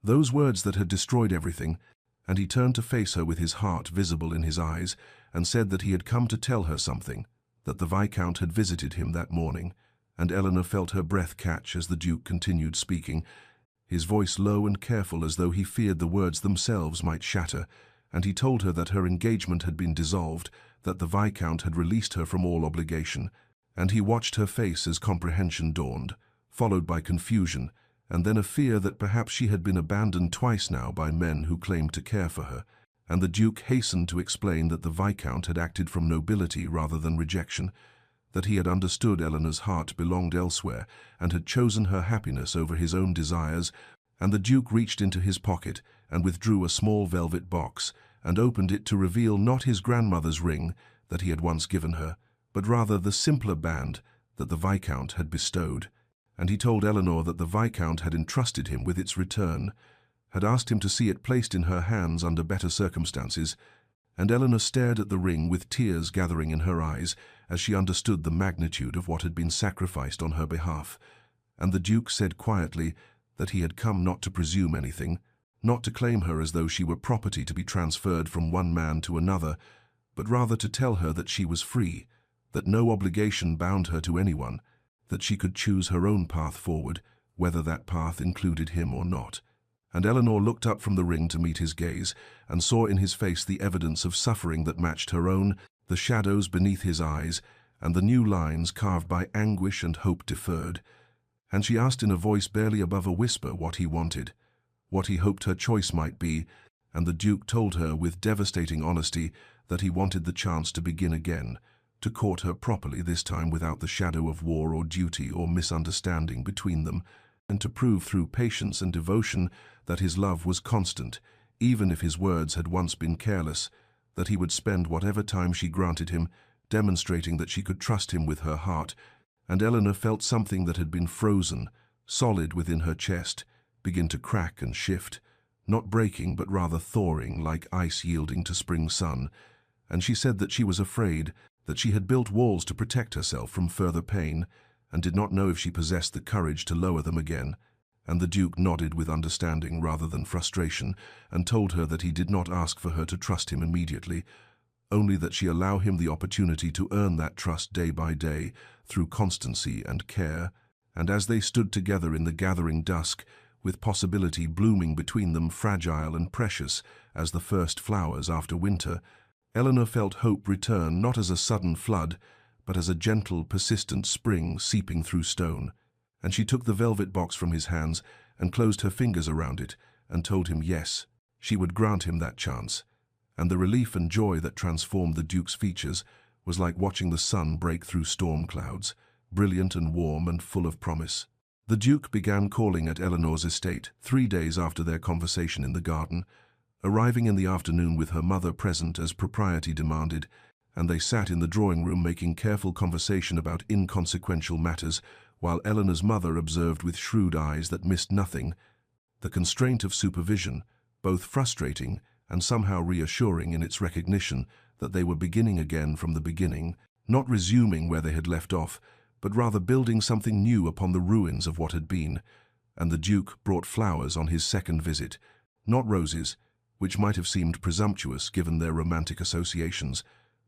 A: Those words that had destroyed everything, and he turned to face her with his heart visible in his eyes and said that he had come to tell her something, that the Viscount had visited him that morning, and Eleanor felt her breath catch as the Duke continued speaking, his voice low and careful as though he feared the words themselves might shatter, and he told her that her engagement had been dissolved, that the Viscount had released her from all obligation, and he watched her face as comprehension dawned, followed by confusion, and then a fear that perhaps she had been abandoned twice now by men who claimed to care for her, and the Duke hastened to explain that the Viscount had acted from nobility rather than rejection, that he had understood Eleanor's heart belonged elsewhere and had chosen her happiness over his own desires, and the Duke reached into his pocket and withdrew a small velvet box and opened it to reveal not his grandmother's ring that he had once given her, but rather the simpler band that the Viscount had bestowed. And he told Eleanor that the Viscount had entrusted him with its return, had asked him to see it placed in her hands under better circumstances, and Eleanor stared at the ring with tears gathering in her eyes as she understood the magnitude of what had been sacrificed on her behalf. And the Duke said quietly that he had come not to presume anything, not to claim her as though she were property to be transferred from one man to another, but rather to tell her that she was free, that no obligation bound her to anyone, that she could choose her own path forward, whether that path included him or not. And Eleanor looked up from the ring to meet his gaze, and saw in his face the evidence of suffering that matched her own, the shadows beneath his eyes, and the new lines carved by anguish and hope deferred. And she asked in a voice barely above a whisper what he wanted, what he hoped her choice might be, and the Duke told her with devastating honesty that he wanted the chance to begin again, to court her properly this time without the shadow of war or duty or misunderstanding between them, and to prove through patience and devotion that his love was constant, even if his words had once been careless, that he would spend whatever time she granted him, demonstrating that she could trust him with her heart. And Eleanor felt something that had been frozen, solid within her chest, begin to crack and shift, not breaking but rather thawing like ice yielding to spring sun, and she said that she was afraid, that she had built walls to protect herself from further pain, and did not know if she possessed the courage to lower them again. And the Duke nodded with understanding rather than frustration, and told her that he did not ask for her to trust him immediately, only that she allow him the opportunity to earn that trust day by day through constancy and care. And as they stood together in the gathering dusk, with possibility blooming between them fragile and precious as the first flowers after winter, Eleanor felt hope return not as a sudden flood, but as a gentle, persistent spring seeping through stone. And she took the velvet box from his hands and closed her fingers around it and told him yes, she would grant him that chance. And the relief and joy that transformed the Duke's features was like watching the sun break through storm clouds, brilliant and warm and full of promise. The Duke began calling at Eleanor's estate 3 days after their conversation in the garden, arriving in the afternoon with her mother present as propriety demanded, and they sat in the drawing-room making careful conversation about inconsequential matters, while Eleanor's mother observed with shrewd eyes that missed nothing. The constraint of supervision, both frustrating and somehow reassuring in its recognition that they were beginning again from the beginning, not resuming where they had left off, but rather building something new upon the ruins of what had been. And the Duke brought flowers on his second visit, not roses, which might have seemed presumptuous given their romantic associations,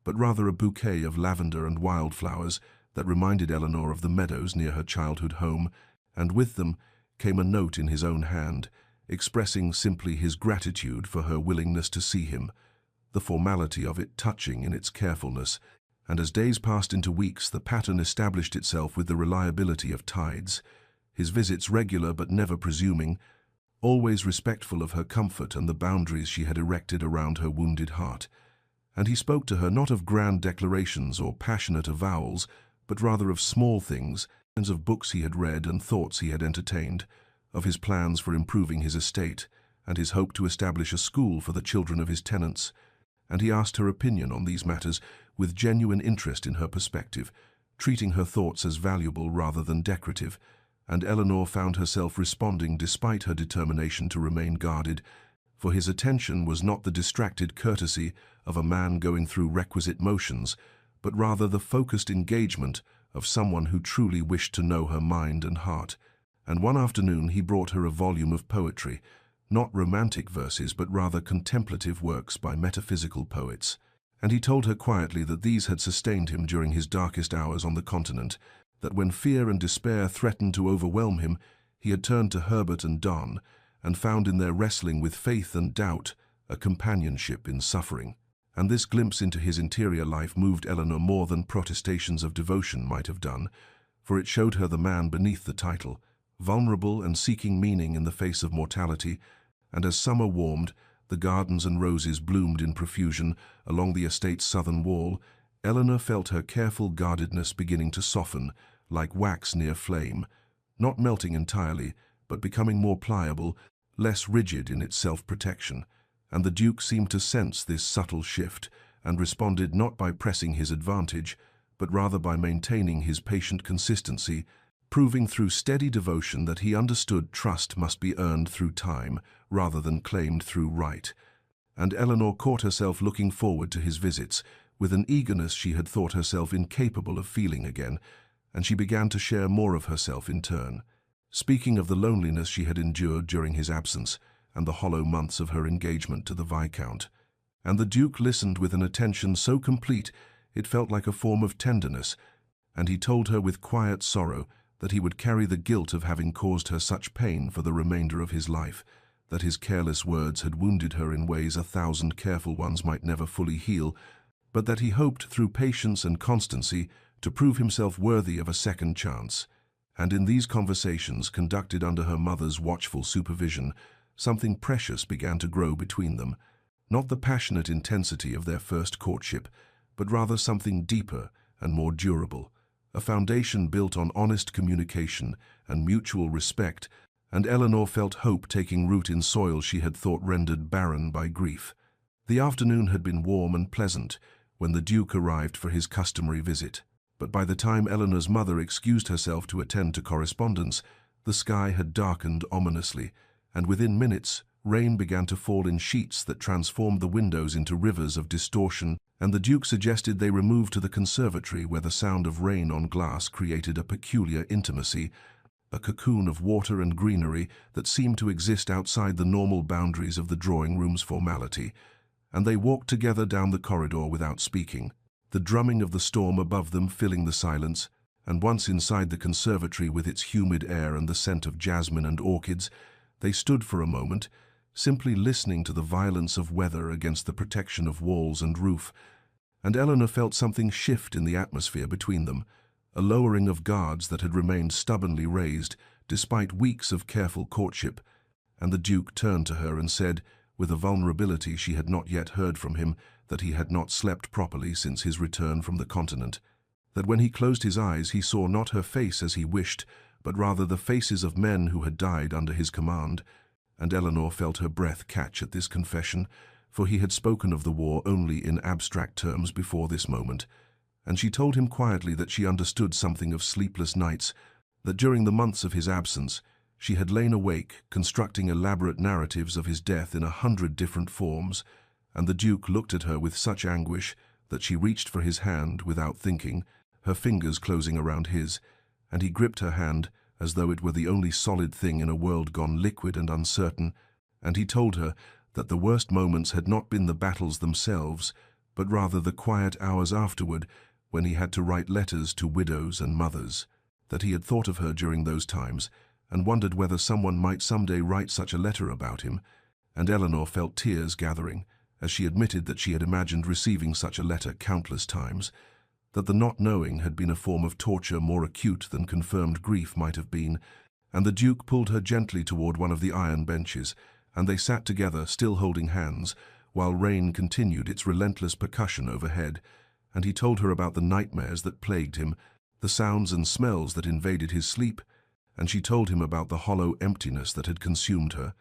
A: but rather a bouquet of lavender and wildflowers that reminded Eleanor of the meadows near her childhood home, and with them came a note in his own hand, expressing simply his gratitude for her willingness to see him, the formality of it touching in its carefulness. And as days passed into weeks, the pattern established itself with the reliability of tides, his visits regular but never presuming, always respectful of her comfort and the boundaries she had erected around her wounded heart. And he spoke to her not of grand declarations or passionate avowals, but rather of small things, and of books he had read and thoughts he had entertained, of his plans for improving his estate, and his hope to establish a school for the children of his tenants. And he asked her opinion on these matters with genuine interest in her perspective, treating her thoughts as valuable rather than decorative, and Eleanor found herself responding despite her determination to remain guarded, for his attention was not the distracted courtesy of a man going through requisite motions, but rather the focused engagement of someone who truly wished to know her mind and heart. And one afternoon he brought her a volume of poetry, not romantic verses but rather contemplative works by metaphysical poets. And he told her quietly that these had sustained him during his darkest hours on the continent, that when fear and despair threatened to overwhelm him, he had turned to Herbert and Donne, and found in their wrestling with faith and doubt a companionship in suffering. And this glimpse into his interior life moved Eleanor more than protestations of devotion might have done, for it showed her the man beneath the title, vulnerable and seeking meaning in the face of mortality. And as summer warmed, the gardens and roses bloomed in profusion along the estate's southern wall, Eleanor felt her careful guardedness beginning to soften, like wax near flame, not melting entirely, but becoming more pliable, less rigid in its self-protection. And the Duke seemed to sense this subtle shift, and responded not by pressing his advantage, but rather by maintaining his patient consistency, proving through steady devotion that he understood trust must be earned through time, rather than claimed through right. And Eleanor caught herself looking forward to his visits, with an eagerness she had thought herself incapable of feeling again, and she began to share more of herself in turn, speaking of the loneliness she had endured during his absence, and the hollow months of her engagement to the Viscount. And the Duke listened with an attention so complete it felt like a form of tenderness, and he told her with quiet sorrow that he would carry the guilt of having caused her such pain for the remainder of his life, that his careless words had wounded her in ways 1,000 careful ones might never fully heal, but that he hoped through patience and constancy to prove himself worthy of a second chance. And in these conversations, conducted under her mother's watchful supervision, something precious began to grow between them, not the passionate intensity of their first courtship, but rather something deeper and more durable, a foundation built on honest communication and mutual respect, and Eleanor felt hope taking root in soil she had thought rendered barren by grief. The afternoon had been warm and pleasant when the Duke arrived for his customary visit, but by the time Eleanor's mother excused herself to attend to correspondence, the sky had darkened ominously, and within minutes rain began to fall in sheets that transformed the windows into rivers of distortion, and the Duke suggested they remove to the conservatory where the sound of rain on glass created a peculiar intimacy, a cocoon of water and greenery that seemed to exist outside the normal boundaries of the drawing-room's formality. and they walked together down the corridor without speaking, the drumming of the storm above them filling the silence, and once inside the conservatory with its humid air and the scent of jasmine and orchids, they stood for a moment, simply listening to the violence of weather against the protection of walls and roof, and Eleanor felt something shift in the atmosphere between them, a lowering of guards that had remained stubbornly raised despite weeks of careful courtship, and the Duke turned to her and said, with a vulnerability she had not yet heard from him, that he had not slept properly since his return from the continent, that when he closed his eyes he saw not her face as he wished, but rather the faces of men who had died under his command, and Eleanor felt her breath catch at this confession, for he had spoken of the war only in abstract terms before this moment, and she told him quietly that she understood something of sleepless nights, that during the months of his absence she had lain awake, constructing elaborate narratives of his death in 100 different forms, and the Duke looked at her with such anguish that she reached for his hand without thinking, her fingers closing around his, and he gripped her hand as though it were the only solid thing in a world gone liquid and uncertain, and he told her that the worst moments had not been the battles themselves, but rather the quiet hours afterward when he had to write letters to widows and mothers, that he had thought of her during those times, and wondered whether someone might someday write such a letter about him, and Eleanor felt tears gathering as she admitted that she had imagined receiving such a letter countless times, that the not knowing had been a form of torture more acute than confirmed grief might have been, and the Duke pulled her gently toward one of the iron benches, and they sat together, still holding hands, while rain continued its relentless percussion overhead, and he told her about the nightmares that plagued him, the sounds and smells that invaded his sleep, and she told him about the hollow emptiness that had consumed her,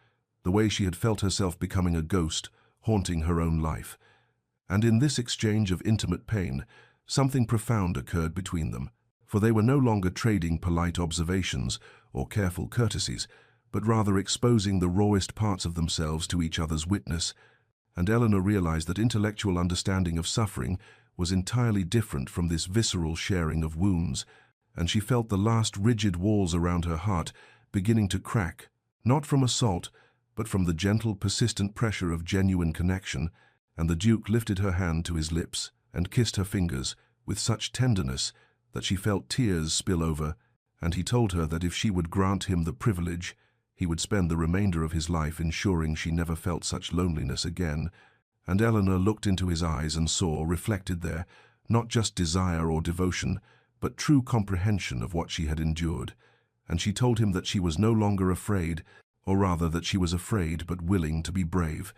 A: the way she had felt herself becoming a ghost, haunting her own life. And in this exchange of intimate pain, something profound occurred between them, for they were no longer trading polite observations or careful courtesies, but rather exposing the rawest parts of themselves to each other's witness, and Eleanor realized that intellectual understanding of suffering was entirely different from this visceral sharing of wounds, and she felt the last rigid walls around her heart beginning to crack, not from assault, but from the gentle, persistent pressure of genuine connection, and the Duke lifted her hand to his lips and kissed her fingers with such tenderness that she felt tears spill over, and he told her that if she would grant him the privilege, he would spend the remainder of his life ensuring she never felt such loneliness again, and Eleanor looked into his eyes and saw, reflected there, not just desire or devotion, but true comprehension of what she had endured, and she told him that she was no longer afraid, or rather that she was afraid but willing to be brave,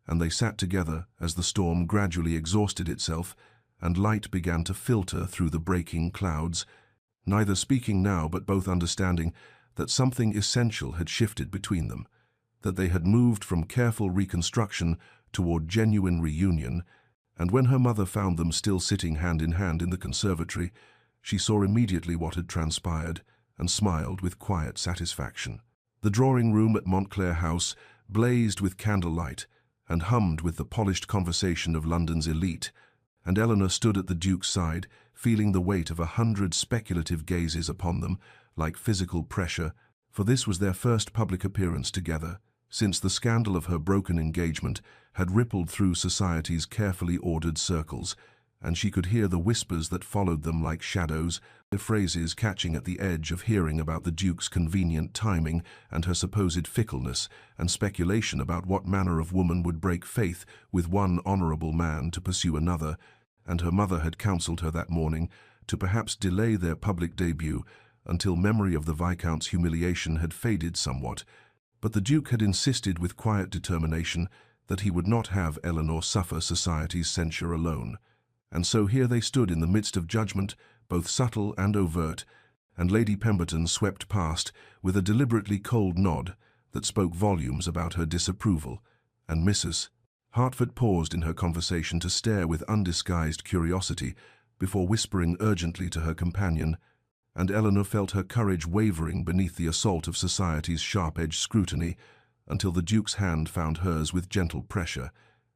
A: and they sat together as the storm gradually exhausted itself, and light began to filter through the breaking clouds, neither speaking now but both understanding that something essential had shifted between them, that they had moved from careful reconstruction toward genuine reunion, and when her mother found them still sitting hand in hand in the conservatory, she saw immediately what had transpired, and smiled with quiet satisfaction. The drawing-room at Montclair House blazed with candlelight and hummed with the polished conversation of London's elite, and Eleanor stood at the Duke's side, feeling the weight of 100 speculative gazes upon them, like physical pressure, for this was their first public appearance together, since the scandal of her broken engagement had rippled through society's carefully ordered circles, and she could hear the whispers that followed them like shadows, the phrases catching at the edge of hearing about the Duke's convenient timing and her supposed fickleness, and speculation about what manner of woman would break faith with one honorable man to pursue another, and her mother had counseled her that morning to perhaps delay their public debut until memory of the Viscount's humiliation had faded somewhat, but the Duke had insisted with quiet determination that he would not have Eleanor suffer society's censure alone. And so here they stood in the midst of judgment, both subtle and overt, and Lady Pemberton swept past with a deliberately cold nod that spoke volumes about her disapproval, and Mrs. Hertford paused in her conversation to stare with undisguised curiosity before whispering urgently to her companion, and Eleanor felt her courage wavering beneath the assault of society's sharp-edged scrutiny until the Duke's hand found hers with gentle pressure,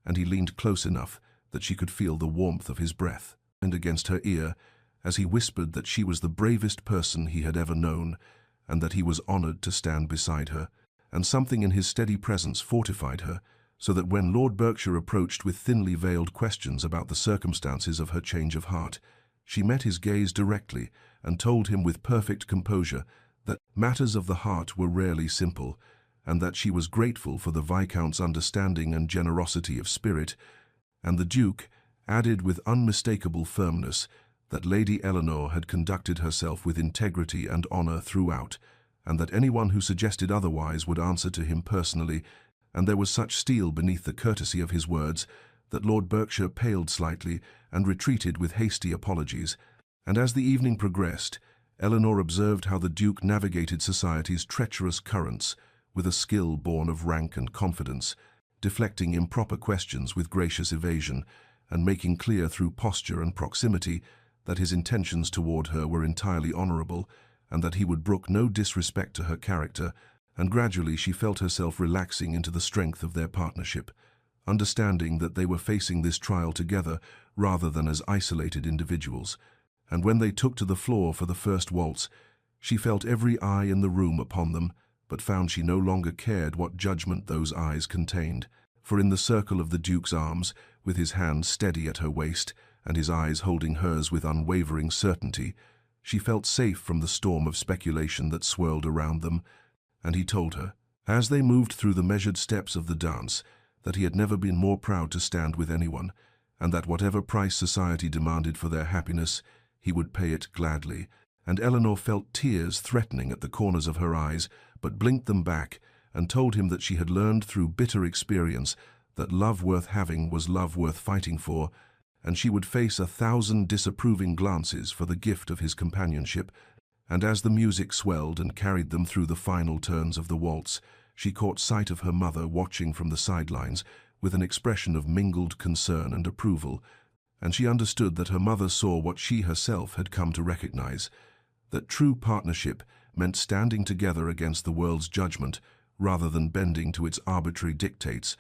A: and he leaned close enough that she could feel the warmth of his breath, and against her ear, as he whispered that she was the bravest person he had ever known, and that he was honored to stand beside her, and something in his steady presence fortified her, so that when Lord Berkshire approached with thinly veiled questions about the circumstances of her change of heart, she met his gaze directly and told him with perfect composure that matters of the heart were rarely simple, and that she was grateful for the Viscount's understanding and generosity of spirit, and the Duke added with unmistakable firmness that Lady Eleanor had conducted herself with integrity and honor throughout, and that anyone who suggested otherwise would answer to him personally, and there was such steel beneath the courtesy of his words that Lord Berkshire paled slightly and retreated with hasty apologies, and as the evening progressed, Eleanor observed how the Duke navigated society's treacherous currents with a skill born of rank and confidence, deflecting improper questions with gracious evasion, and making clear through posture and proximity that his intentions toward her were entirely honorable, and that he would brook no disrespect to her character, and gradually she felt herself relaxing into the strength of their partnership, understanding that they were facing this trial together rather than as isolated individuals. And when they took to the floor for the first waltz, she felt every eye in the room upon them, but found she no longer cared what judgment those eyes contained. For in the circle of the Duke's arms, with his hand steady at her waist, and his eyes holding hers with unwavering certainty, she felt safe from the storm of speculation that swirled around them, and he told her, as they moved through the measured steps of the dance, that he had never been more proud to stand with anyone, and that whatever price society demanded for their happiness, he would pay it gladly. And Eleanor felt tears threatening at the corners of her eyes, but blinked them back, and told him that she had learned through bitter experience that love worth having was love worth fighting for, and she would face 1,000 disapproving glances for the gift of his companionship. And as the music swelled and carried them through the final turns of the waltz, she caught sight of her mother watching from the sidelines with an expression of mingled concern and approval, and she understood that her mother saw what she herself had come to recognize, that true partnership meant standing together against the world's judgment rather than bending to its arbitrary dictates.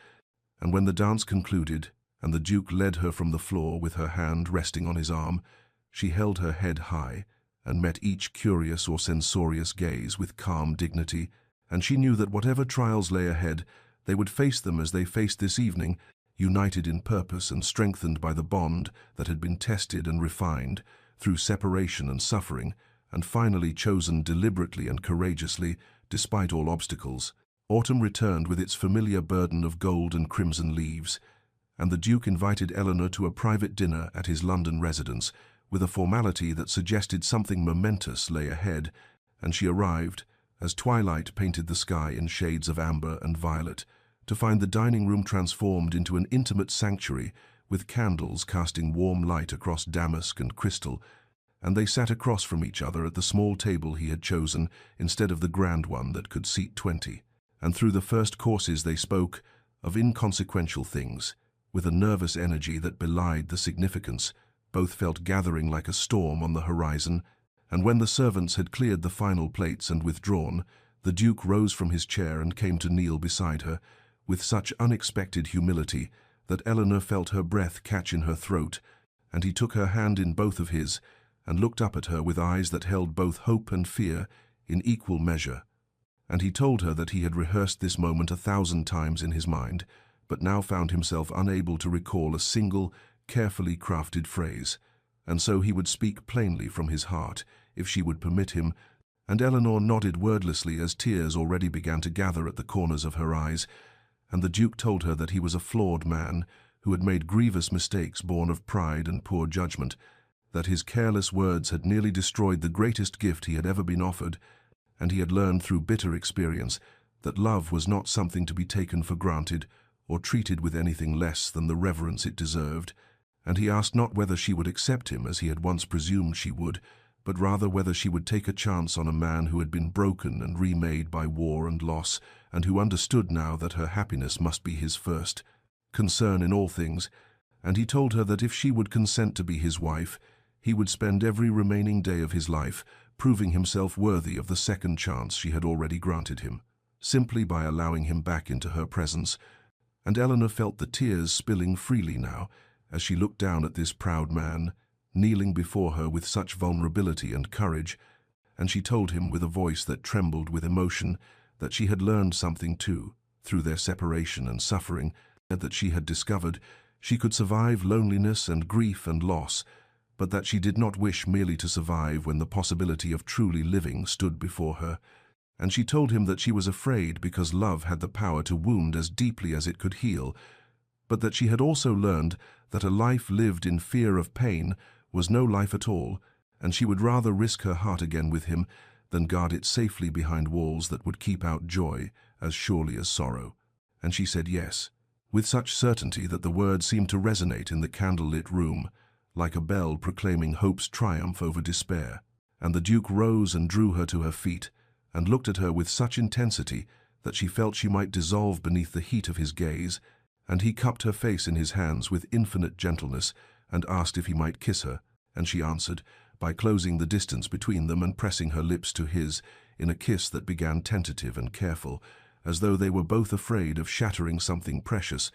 A: And when the dance concluded, and the Duke led her from the floor with her hand resting on his arm, she held her head high and met each curious or censorious gaze with calm dignity, and she knew that whatever trials lay ahead, they would face them as they faced this evening, united in purpose and strengthened by the bond that had been tested and refined through separation and suffering, and finally chosen deliberately and courageously, despite all obstacles. Autumn returned with its familiar burden of gold and crimson leaves, and the Duke invited Eleanor to a private dinner at his London residence, with a formality that suggested something momentous lay ahead, and she arrived, as twilight painted the sky in shades of amber and violet, to find the dining room transformed into an intimate sanctuary, with candles casting warm light across damask and crystal, and they sat across from each other at the small table he had chosen instead of the grand one that could seat 20. And through the first courses they spoke of inconsequential things, with a nervous energy that belied the significance. Both felt gathering like a storm on the horizon, and when the servants had cleared the final plates and withdrawn, the Duke rose from his chair and came to kneel beside her, with such unexpected humility that Eleanor felt her breath catch in her throat, and he took her hand in both of his, and looked up at her with eyes that held both hope and fear in equal measure. And he told her that he had rehearsed this moment 1,000 times in his mind, but now found himself unable to recall a single, carefully crafted phrase, and so he would speak plainly from his heart, if she would permit him, and Eleanor nodded wordlessly as tears already began to gather at the corners of her eyes, and the Duke told her that he was a flawed man, who had made grievous mistakes born of pride and poor judgment, that his careless words had nearly destroyed the greatest gift he had ever been offered, and he had learned through bitter experience that love was not something to be taken for granted or treated with anything less than the reverence it deserved, and he asked not whether she would accept him as he had once presumed she would, but rather whether she would take a chance on a man who had been broken and remade by war and loss, and who understood now that her happiness must be his first concern in all things, and he told her that if she would consent to be his wife, he would spend every remaining day of his life proving himself worthy of the second chance she had already granted him, simply by allowing him back into her presence. And Eleanor felt the tears spilling freely now, as she looked down at this proud man, kneeling before her with such vulnerability and courage, and she told him with a voice that trembled with emotion that she had learned something too, through their separation and suffering, that she had discovered, she could survive loneliness and grief and loss, but that she did not wish merely to survive when the possibility of truly living stood before her. And she told him that she was afraid because love had the power to wound as deeply as it could heal, but that she had also learned that a life lived in fear of pain was no life at all, and she would rather risk her heart again with him than guard it safely behind walls that would keep out joy as surely as sorrow. And she said yes, with such certainty that the words seemed to resonate in the candle-lit room, like a bell proclaiming hope's triumph over despair. And the Duke rose and drew her to her feet, and looked at her with such intensity that she felt she might dissolve beneath the heat of his gaze, and he cupped her face in his hands with infinite gentleness and asked if he might kiss her, and she answered by closing the distance between them and pressing her lips to his in a kiss that began tentative and careful, as though they were both afraid of shattering something precious,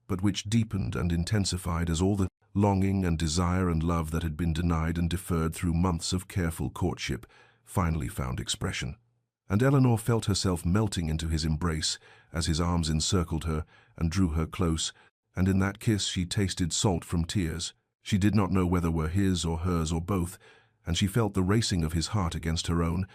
A: but which deepened and intensified as all the longing and desire and love that had been denied and deferred through months of careful courtship finally found expression. And Eleanor felt herself melting into his embrace as his arms encircled her and drew her close, and in that kiss she tasted salt from tears. She did not know whether were his or hers or both, and she felt the racing of his heart against her own,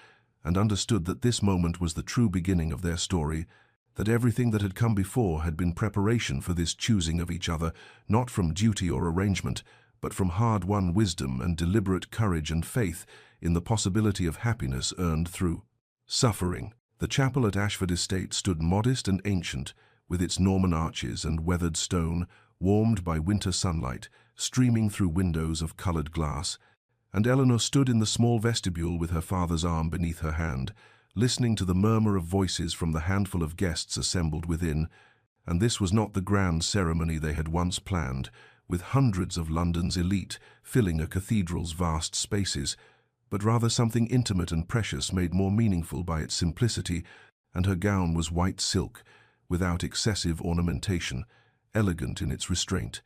A: and understood that this moment was the true beginning of their story, that everything that had come before had been preparation for this choosing of each other, not from duty or arrangement, but from hard-won wisdom and deliberate courage and faith in the possibility of happiness earned through suffering. The chapel at Ashford Estate stood modest and ancient, with its Norman arches and weathered stone, warmed by winter sunlight, streaming through windows of coloured glass, and Eleanor stood in the small vestibule with her father's arm beneath her hand, listening to the murmur of voices from the handful of guests assembled within. And this was not the grand ceremony they had once planned, with hundreds of London's elite filling a cathedral's vast spaces, but rather something intimate and precious made more meaningful by its simplicity, and her gown was white silk, without excessive ornamentation, elegant in its restraint,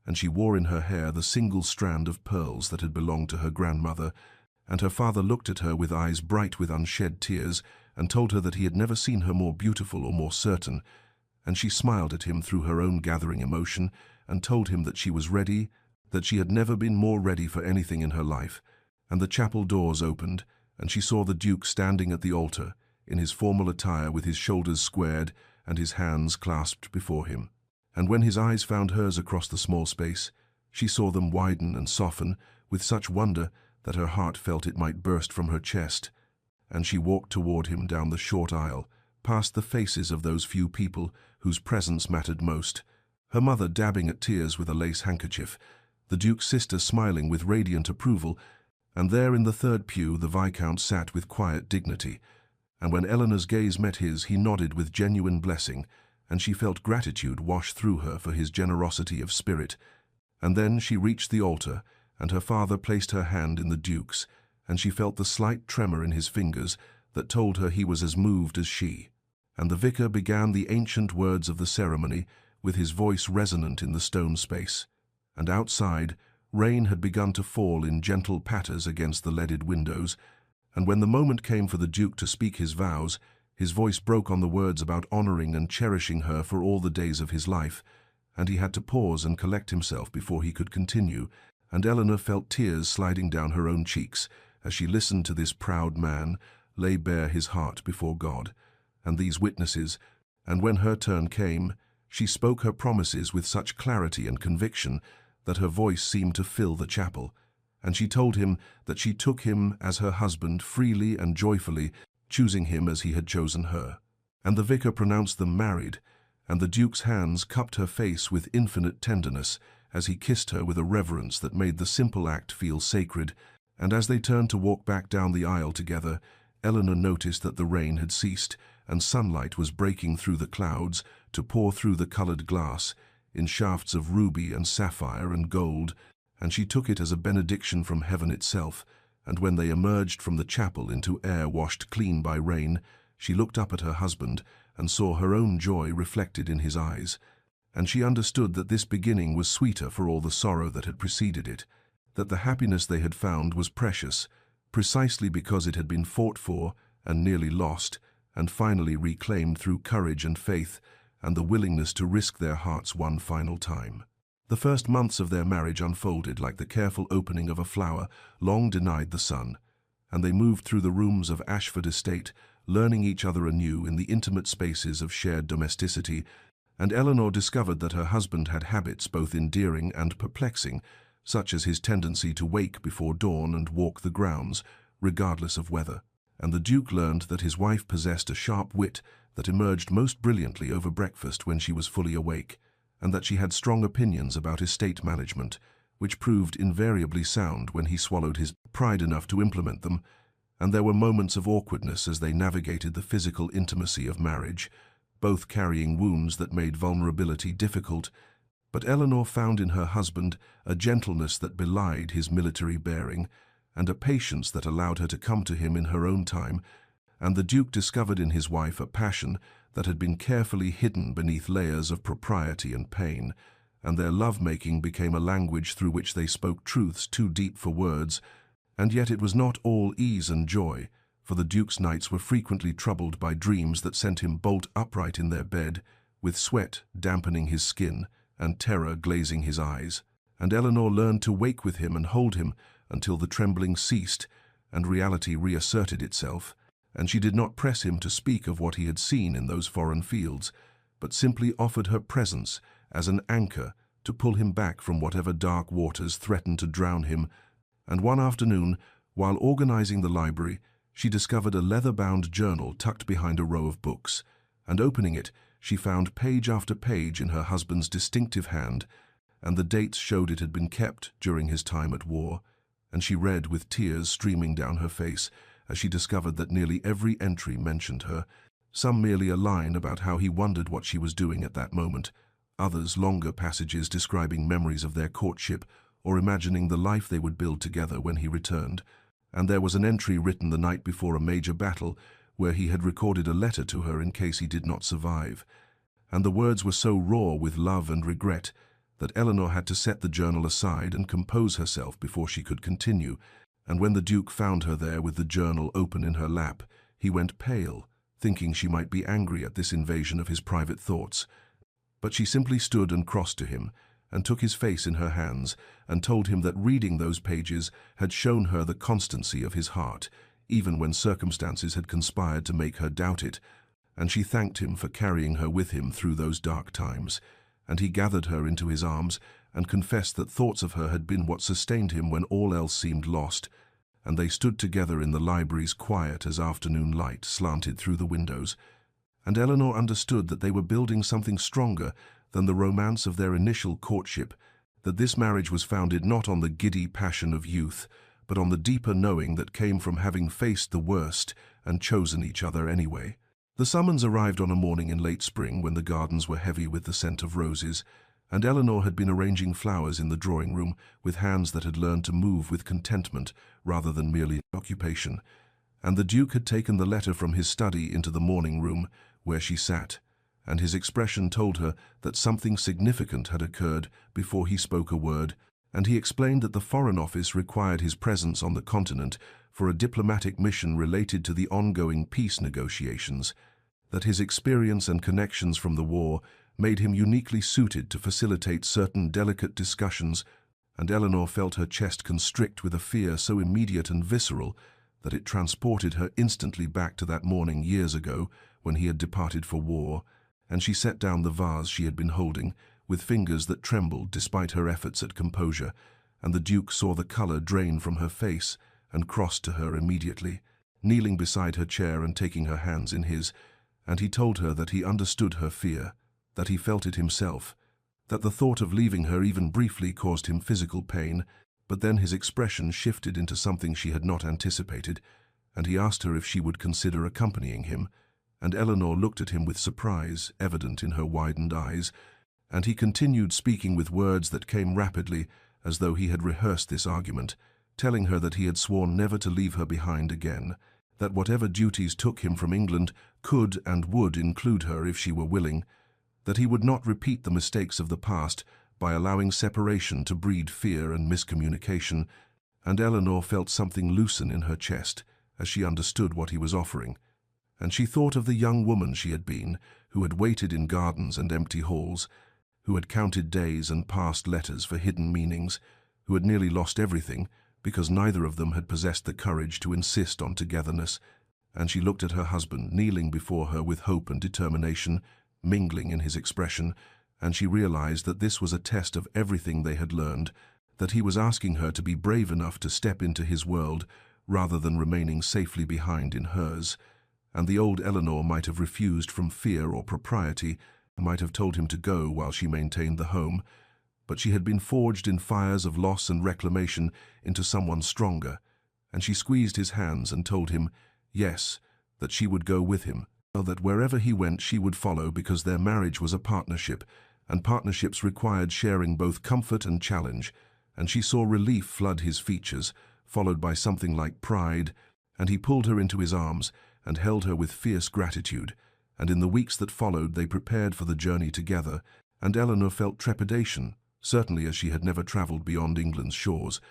A: and she wore in her hair the single strand of pearls that had belonged to her grandmother, and her father looked at her with eyes bright with unshed tears, and told her that he had never seen her more beautiful or more certain, and she smiled at him through her own gathering emotion, and told him that she was ready, that she had never been more ready for anything in her life. And the chapel doors opened, and she saw the Duke standing at the altar, in his formal attire with his shoulders squared and his hands clasped before him. And when his eyes found hers across the small space, she saw them widen and soften with such wonder that her heart felt it might burst from her chest, and she walked toward him down the short aisle, past the faces of those few people whose presence mattered most, her mother dabbing at tears with a lace handkerchief, the Duke's sister smiling with radiant approval, and there in the third pew the Viscount sat with quiet dignity, and when Eleanor's gaze met his he nodded with genuine blessing, and she felt gratitude wash through her for his generosity of spirit. And then she reached the altar, and her father placed her hand in the Duke's, and she felt the slight tremor in his fingers that told her he was as moved as she. And the vicar began the ancient words of the ceremony, with his voice resonant in the stone space. And outside, rain had begun to fall in gentle patters against the leaded windows, and when the moment came for the Duke to speak his vows, his voice broke on the words about honouring and cherishing her for all the days of his life, and he had to pause and collect himself before he could continue, and Eleanor felt tears sliding down her own cheeks as she listened to this proud man lay bare his heart before God, and these witnesses, and when her turn came, she spoke her promises with such clarity and conviction that her voice seemed to fill the chapel, and she told him that she took him as her husband freely and joyfully, choosing him as he had chosen her. And the vicar pronounced them married, and the Duke's hands cupped her face with infinite tenderness as he kissed her with a reverence that made the simple act feel sacred, and as they turned to walk back down the aisle together, Eleanor noticed that the rain had ceased, and sunlight was breaking through the clouds to pour through the coloured glass in shafts of ruby and sapphire and gold, and she took it as a benediction from heaven itself, and when they emerged from the chapel into air washed clean by rain, she looked up at her husband and saw her own joy reflected in his eyes, and she understood that this beginning was sweeter for all the sorrow that had preceded it, that the happiness they had found was precious, precisely because it had been fought for and nearly lost, and finally reclaimed through courage and faith, and the willingness to risk their hearts one final time. The first months of their marriage unfolded like the careful opening of a flower long denied the sun, and they moved through the rooms of Ashford Estate, learning each other anew in the intimate spaces of shared domesticity, and Eleanor discovered that her husband had habits both endearing and perplexing, such as his tendency to wake before dawn and walk the grounds, regardless of weather. And the Duke learned that his wife possessed a sharp wit that emerged most brilliantly over breakfast when she was fully awake, and that she had strong opinions about estate management, which proved invariably sound when he swallowed his pride enough to implement them, and there were moments of awkwardness as they navigated the physical intimacy of marriage, both carrying wounds that made vulnerability difficult. But Eleanor found in her husband a gentleness that belied his military bearing, and a patience that allowed her to come to him in her own time, and the Duke discovered in his wife a passion that had been carefully hidden beneath layers of propriety and pain, and their love-making became a language through which they spoke truths too deep for words. And yet it was not all ease and joy, for the Duke's nights were frequently troubled by dreams that sent him bolt upright in their bed, with sweat dampening his skin and terror glazing his eyes. And Eleanor learned to wake with him and hold him until the trembling ceased and reality reasserted itself, and she did not press him to speak of what he had seen in those foreign fields, but simply offered her presence as an anchor to pull him back from whatever dark waters threatened to drown him. And one afternoon, while organizing the library, she discovered a leather-bound journal tucked behind a row of books, and opening it, she found page after page in her husband's distinctive hand, and the dates showed it had been kept during his time at war, and she read with tears streaming down her face as she discovered that nearly every entry mentioned her, some merely a line about how he wondered what she was doing at that moment, others longer passages describing memories of their courtship or imagining the life they would build together when he returned. And there was an entry written the night before a major battle where he had recorded a letter to her in case he did not survive. And the words were so raw with love and regret that Eleanor had to set the journal aside and compose herself before she could continue, and when the Duke found her there with the journal open in her lap, he went pale, thinking she might be angry at this invasion of his private thoughts. But she simply stood and crossed to him, and took his face in her hands, and told him that reading those pages had shown her the constancy of his heart, even when circumstances had conspired to make her doubt it, and she thanked him for carrying her with him through those dark times, and he gathered her into his arms and confessed that thoughts of her had been what sustained him when all else seemed lost, and they stood together in the library's quiet as afternoon light slanted through the windows, and Eleanor understood that they were building something stronger than the romance of their initial courtship, that this marriage was founded not on the giddy passion of youth, but on the deeper knowing that came from having faced the worst and chosen each other anyway. The summons arrived on a morning in late spring when the gardens were heavy with the scent of roses, and Eleanor had been arranging flowers in the drawing room with hands that had learned to move with contentment rather than merely occupation, and the Duke had taken the letter from his study into the morning room where she sat, and his expression told her that something significant had occurred before he spoke a word, and he explained that the Foreign Office required his presence on the continent for a diplomatic mission related to the ongoing peace negotiations, that his experience and connections from the war made him uniquely suited to facilitate certain delicate discussions, and Eleanor felt her chest constrict with a fear so immediate and visceral that it transported her instantly back to that morning years ago when he had departed for war, and she set down the vase she had been holding with fingers that trembled despite her efforts at composure, and the Duke saw the color drain from her face and crossed to her immediately, kneeling beside her chair and taking her hands in his, and he told her that he understood her fear, that he felt it himself, that the thought of leaving her even briefly caused him physical pain, but then his expression shifted into something she had not anticipated, and he asked her if she would consider accompanying him, and Eleanor looked at him with surprise evident in her widened eyes, and he continued speaking with words that came rapidly as though he had rehearsed this argument, telling her that he had sworn never to leave her behind again, that whatever duties took him from England could and would include her if she were willing, that he would not repeat the mistakes of the past by allowing separation to breed fear and miscommunication, and Eleanor felt something loosen in her chest as she understood what he was offering, and she thought of the young woman she had been, who had waited in gardens and empty halls, who had counted days and passed letters for hidden meanings, who had nearly lost everything because neither of them had possessed the courage to insist on togetherness. And she looked at her husband, kneeling before her with hope and determination mingling in his expression, and she realized that this was a test of everything they had learned, that he was asking her to be brave enough to step into his world rather than remaining safely behind in hers. And the old Eleanor might have refused from fear or propriety, might have told him to go while she maintained the home, but she had been forged in fires of loss and reclamation into someone stronger, and she squeezed his hands and told him, yes, that she would go with him, that wherever he went she would follow, because their marriage was a partnership, and partnerships required sharing both comfort and challenge. And she saw relief flood his features, followed by something like pride, and he pulled her into his arms and held her with fierce gratitude. And in the weeks that followed they prepared for the journey together, and Eleanor felt trepidation, certainly as she had never travelled beyond England's shores.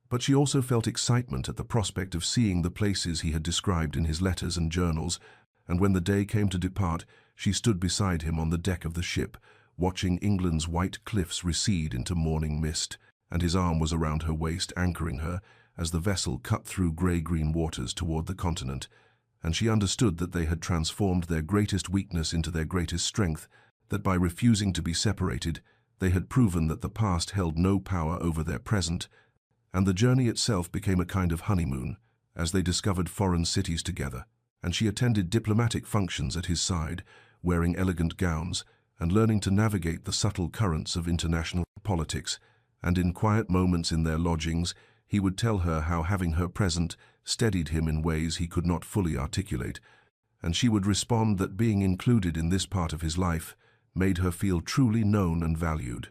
A: But she also felt excitement at the prospect of seeing the places he had described in his letters and journals, and when the day came to depart, she stood beside him on the deck of the ship, watching England's white cliffs recede into morning mist, and his arm was around her waist, anchoring her, as the vessel cut through grey-green waters toward the continent. And she understood that they had transformed their greatest weakness into their greatest strength, that by refusing to be separated, they had proven that the past held no power over their present, and the journey itself became a kind of honeymoon, as they discovered foreign cities together, and she attended diplomatic functions at his side, wearing elegant gowns, and learning to navigate the subtle currents of international politics, and in quiet moments in their lodgings, he would tell her how having her present steadied him in ways he could not fully articulate, and she would respond that being included in this part of his life made her feel truly known and valued.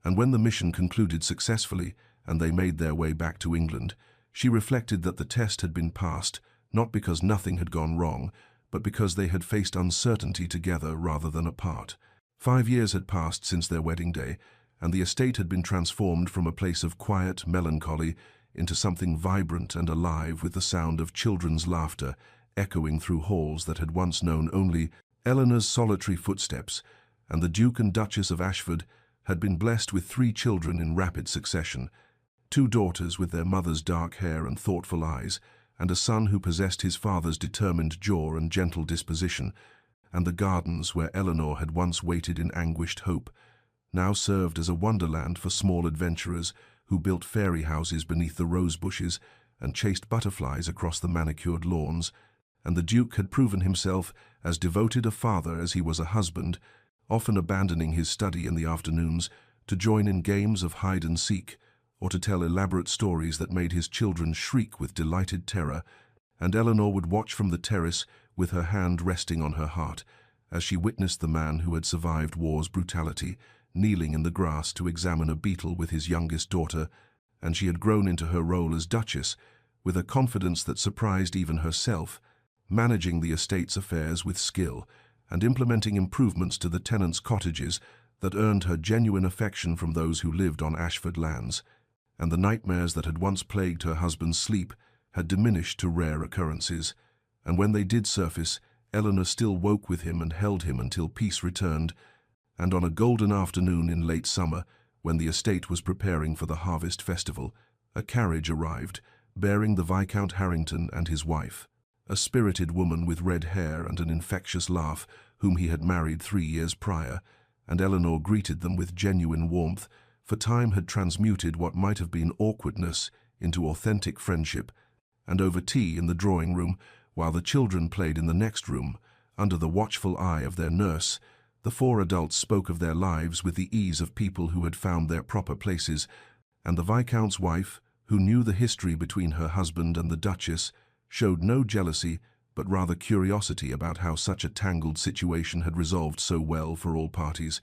A: And when the mission concluded successfully, and they made their way back to England, she reflected that the test had been passed, not because nothing had gone wrong, but because they had faced uncertainty together rather than apart. 5 years had passed since their wedding day, and the estate had been transformed from a place of quiet melancholy into something vibrant and alive, with the sound of children's laughter echoing through halls that had once known only Eleanor's solitary footsteps, and the Duke and Duchess of Ashford had been blessed with 3 children in rapid succession, 2 daughters with their mother's dark hair and thoughtful eyes, and a son who possessed his father's determined jaw and gentle disposition, and the gardens where Eleanor had once waited in anguished hope now served as a wonderland for small adventurers who built fairy houses beneath the rose bushes and chased butterflies across the manicured lawns, and the Duke had proven himself as devoted a father as he was a husband, often abandoning his study in the afternoons to join in games of hide-and-seek, or to tell elaborate stories that made his children shriek with delighted terror, and Eleanor would watch from the terrace with her hand resting on her heart, as she witnessed the man who had survived war's brutality, kneeling in the grass to examine a beetle with his youngest daughter, and she had grown into her role as Duchess, with a confidence that surprised even herself, managing the estate's affairs with skill, and implementing improvements to the tenants' cottages that earned her genuine affection from those who lived on Ashford lands, and the nightmares that had once plagued her husband's sleep had diminished to rare occurrences, and when they did surface, Eleanor still woke with him and held him until peace returned, and on a golden afternoon in late summer, when the estate was preparing for the harvest festival, a carriage arrived, bearing the Viscount Harrington and his wife, a spirited woman with red hair and an infectious laugh, whom he had married 3 years prior, and Eleanor greeted them with genuine warmth, for time had transmuted what might have been awkwardness into authentic friendship, and over tea in the drawing-room, while the children played in the next room, under the watchful eye of their nurse, the 4 adults spoke of their lives with the ease of people who had found their proper places, and the Viscount's wife, who knew the history between her husband and the Duchess, showed no jealousy, but rather curiosity about how such a tangled situation had resolved so well for all parties,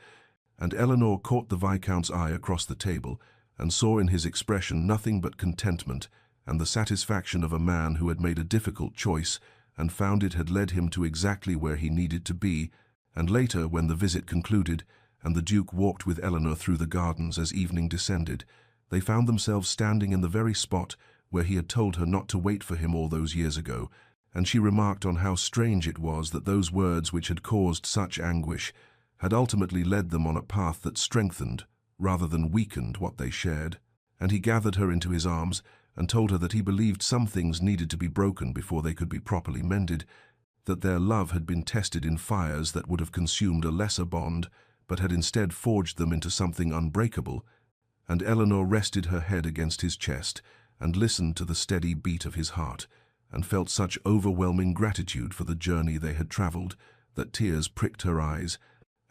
A: and Eleanor caught the Viscount's eye across the table, and saw in his expression nothing but contentment, and the satisfaction of a man who had made a difficult choice, and found it had led him to exactly where he needed to be. And later, when the visit concluded, and the Duke walked with Eleanor through the gardens as evening descended, they found themselves standing in the very spot where he had told her not to wait for him all those years ago, and she remarked on how strange it was that those words which had caused such anguish had ultimately led them on a path that strengthened rather than weakened what they shared. And he gathered her into his arms and told her that he believed some things needed to be broken before they could be properly mended, that their love had been tested in fires that would have consumed a lesser bond, but had instead forged them into something unbreakable. And Eleanor rested her head against his chest and listened to the steady beat of his heart, and felt such overwhelming gratitude for the journey they had traveled that tears pricked her eyes,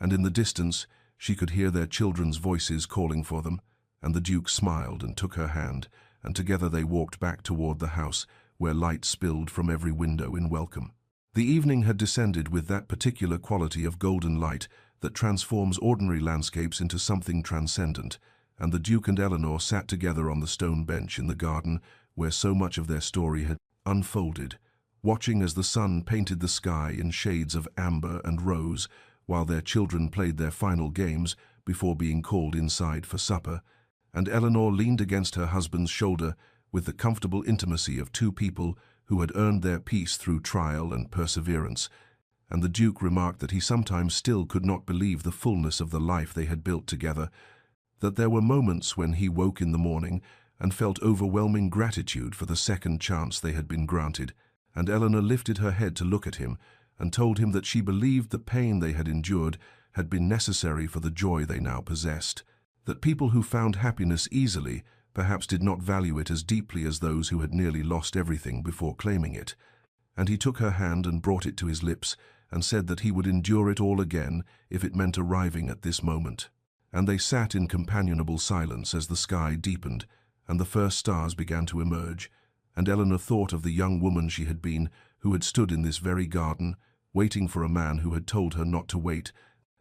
A: and in the distance she could hear their children's voices calling for them, and the Duke smiled and took her hand, and together they walked back toward the house, where light spilled from every window in welcome. The evening had descended with that particular quality of golden light that transforms ordinary landscapes into something transcendent, and the Duke and Eleanor sat together on the stone bench in the garden where so much of their story had unfolded, watching as the sun painted the sky in shades of amber and rose, while their children played their final games before being called inside for supper, and Eleanor leaned against her husband's shoulder with the comfortable intimacy of two people who had earned their peace through trial and perseverance, and the Duke remarked that he sometimes still could not believe the fullness of the life they had built together, that there were moments when he woke in the morning and felt overwhelming gratitude for the second chance they had been granted, and Eleanor lifted her head to look at him and told him that she believed the pain they had endured had been necessary for the joy they now possessed, that people who found happiness easily perhaps did not value it as deeply as those who had nearly lost everything before claiming it. And he took her hand and brought it to his lips and said that he would endure it all again if it meant arriving at this moment. And they sat in companionable silence as the sky deepened and the first stars began to emerge, and Eleanor thought of the young woman she had been, who had stood in this very garden, waiting for a man who had told her not to wait,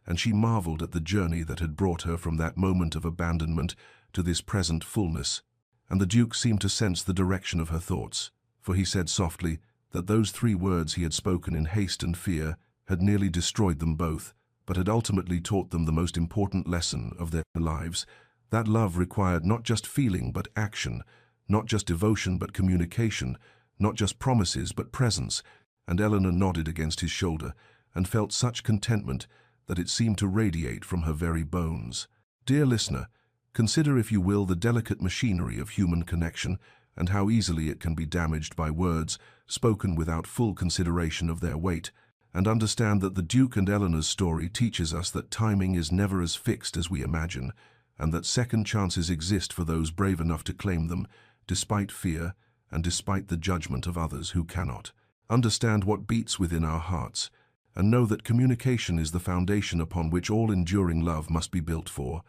A: and she marveled at the journey that had brought her from that moment of abandonment to this present fullness. And the Duke seemed to sense the direction of her thoughts, for he said softly that those 3 words he had spoken in haste and fear had nearly destroyed them both, but had ultimately taught them the most important lesson of their lives, that love required not just feeling but action, not just devotion but communication, not just promises but presence. And Eleanor nodded against his shoulder and felt such contentment that it seemed to radiate from her very bones. Dear listener, consider if you will the delicate machinery of human connection and how easily it can be damaged by words spoken without full consideration of their weight, and understand that the Duke and Eleanor's story teaches us that timing is never as fixed as we imagine, and that second chances exist for those brave enough to claim them, despite fear and despite the judgment of others who cannot. Understand what beats within our hearts, and know that communication is the foundation upon which all enduring love must be built for.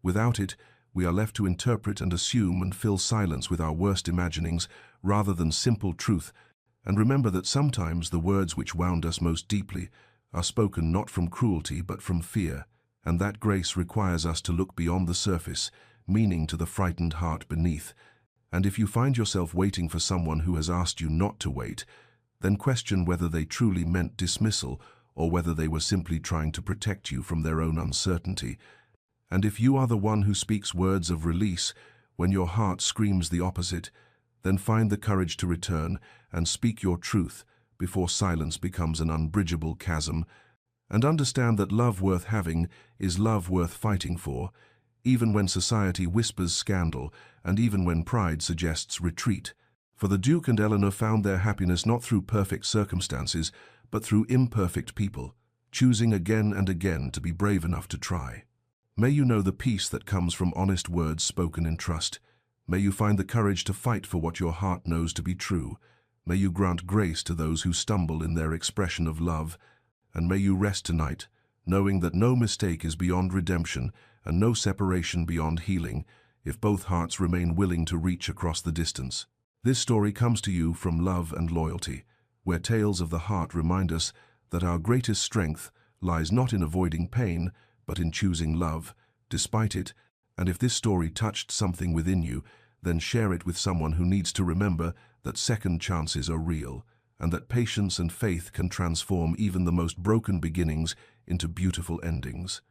A: Without it, we are left to interpret and assume and fill silence with our worst imaginings rather than simple truth, and remember that sometimes the words which wound us most deeply are spoken not from cruelty but from fear, and that grace requires us to look beyond the surface, meaning to the frightened heart beneath. And if you find yourself waiting for someone who has asked you not to wait, then question whether they truly meant dismissal or whether they were simply trying to protect you from their own uncertainty. And if you are the one who speaks words of release when your heart screams the opposite, then find the courage to return and speak your truth before silence becomes an unbridgeable chasm, and understand that love worth having is love worth fighting for, even when society whispers scandal and even when pride suggests retreat. For the Duke and Eleanor found their happiness not through perfect circumstances, but through imperfect people, choosing again and again to be brave enough to try. May you know the peace that comes from honest words spoken in trust. May you find the courage to fight for what your heart knows to be true. May you grant grace to those who stumble in their expression of love. And may you rest tonight, knowing that no mistake is beyond redemption and no separation beyond healing, if both hearts remain willing to reach across the distance. This story comes to you from Love and Loyalty, where tales of the heart remind us that our greatest strength lies not in avoiding pain, but in choosing love, despite it. And if this story touched something within you, then share it with someone who needs to remember that second chances are real, and that patience and faith can transform even the most broken beginnings into beautiful endings.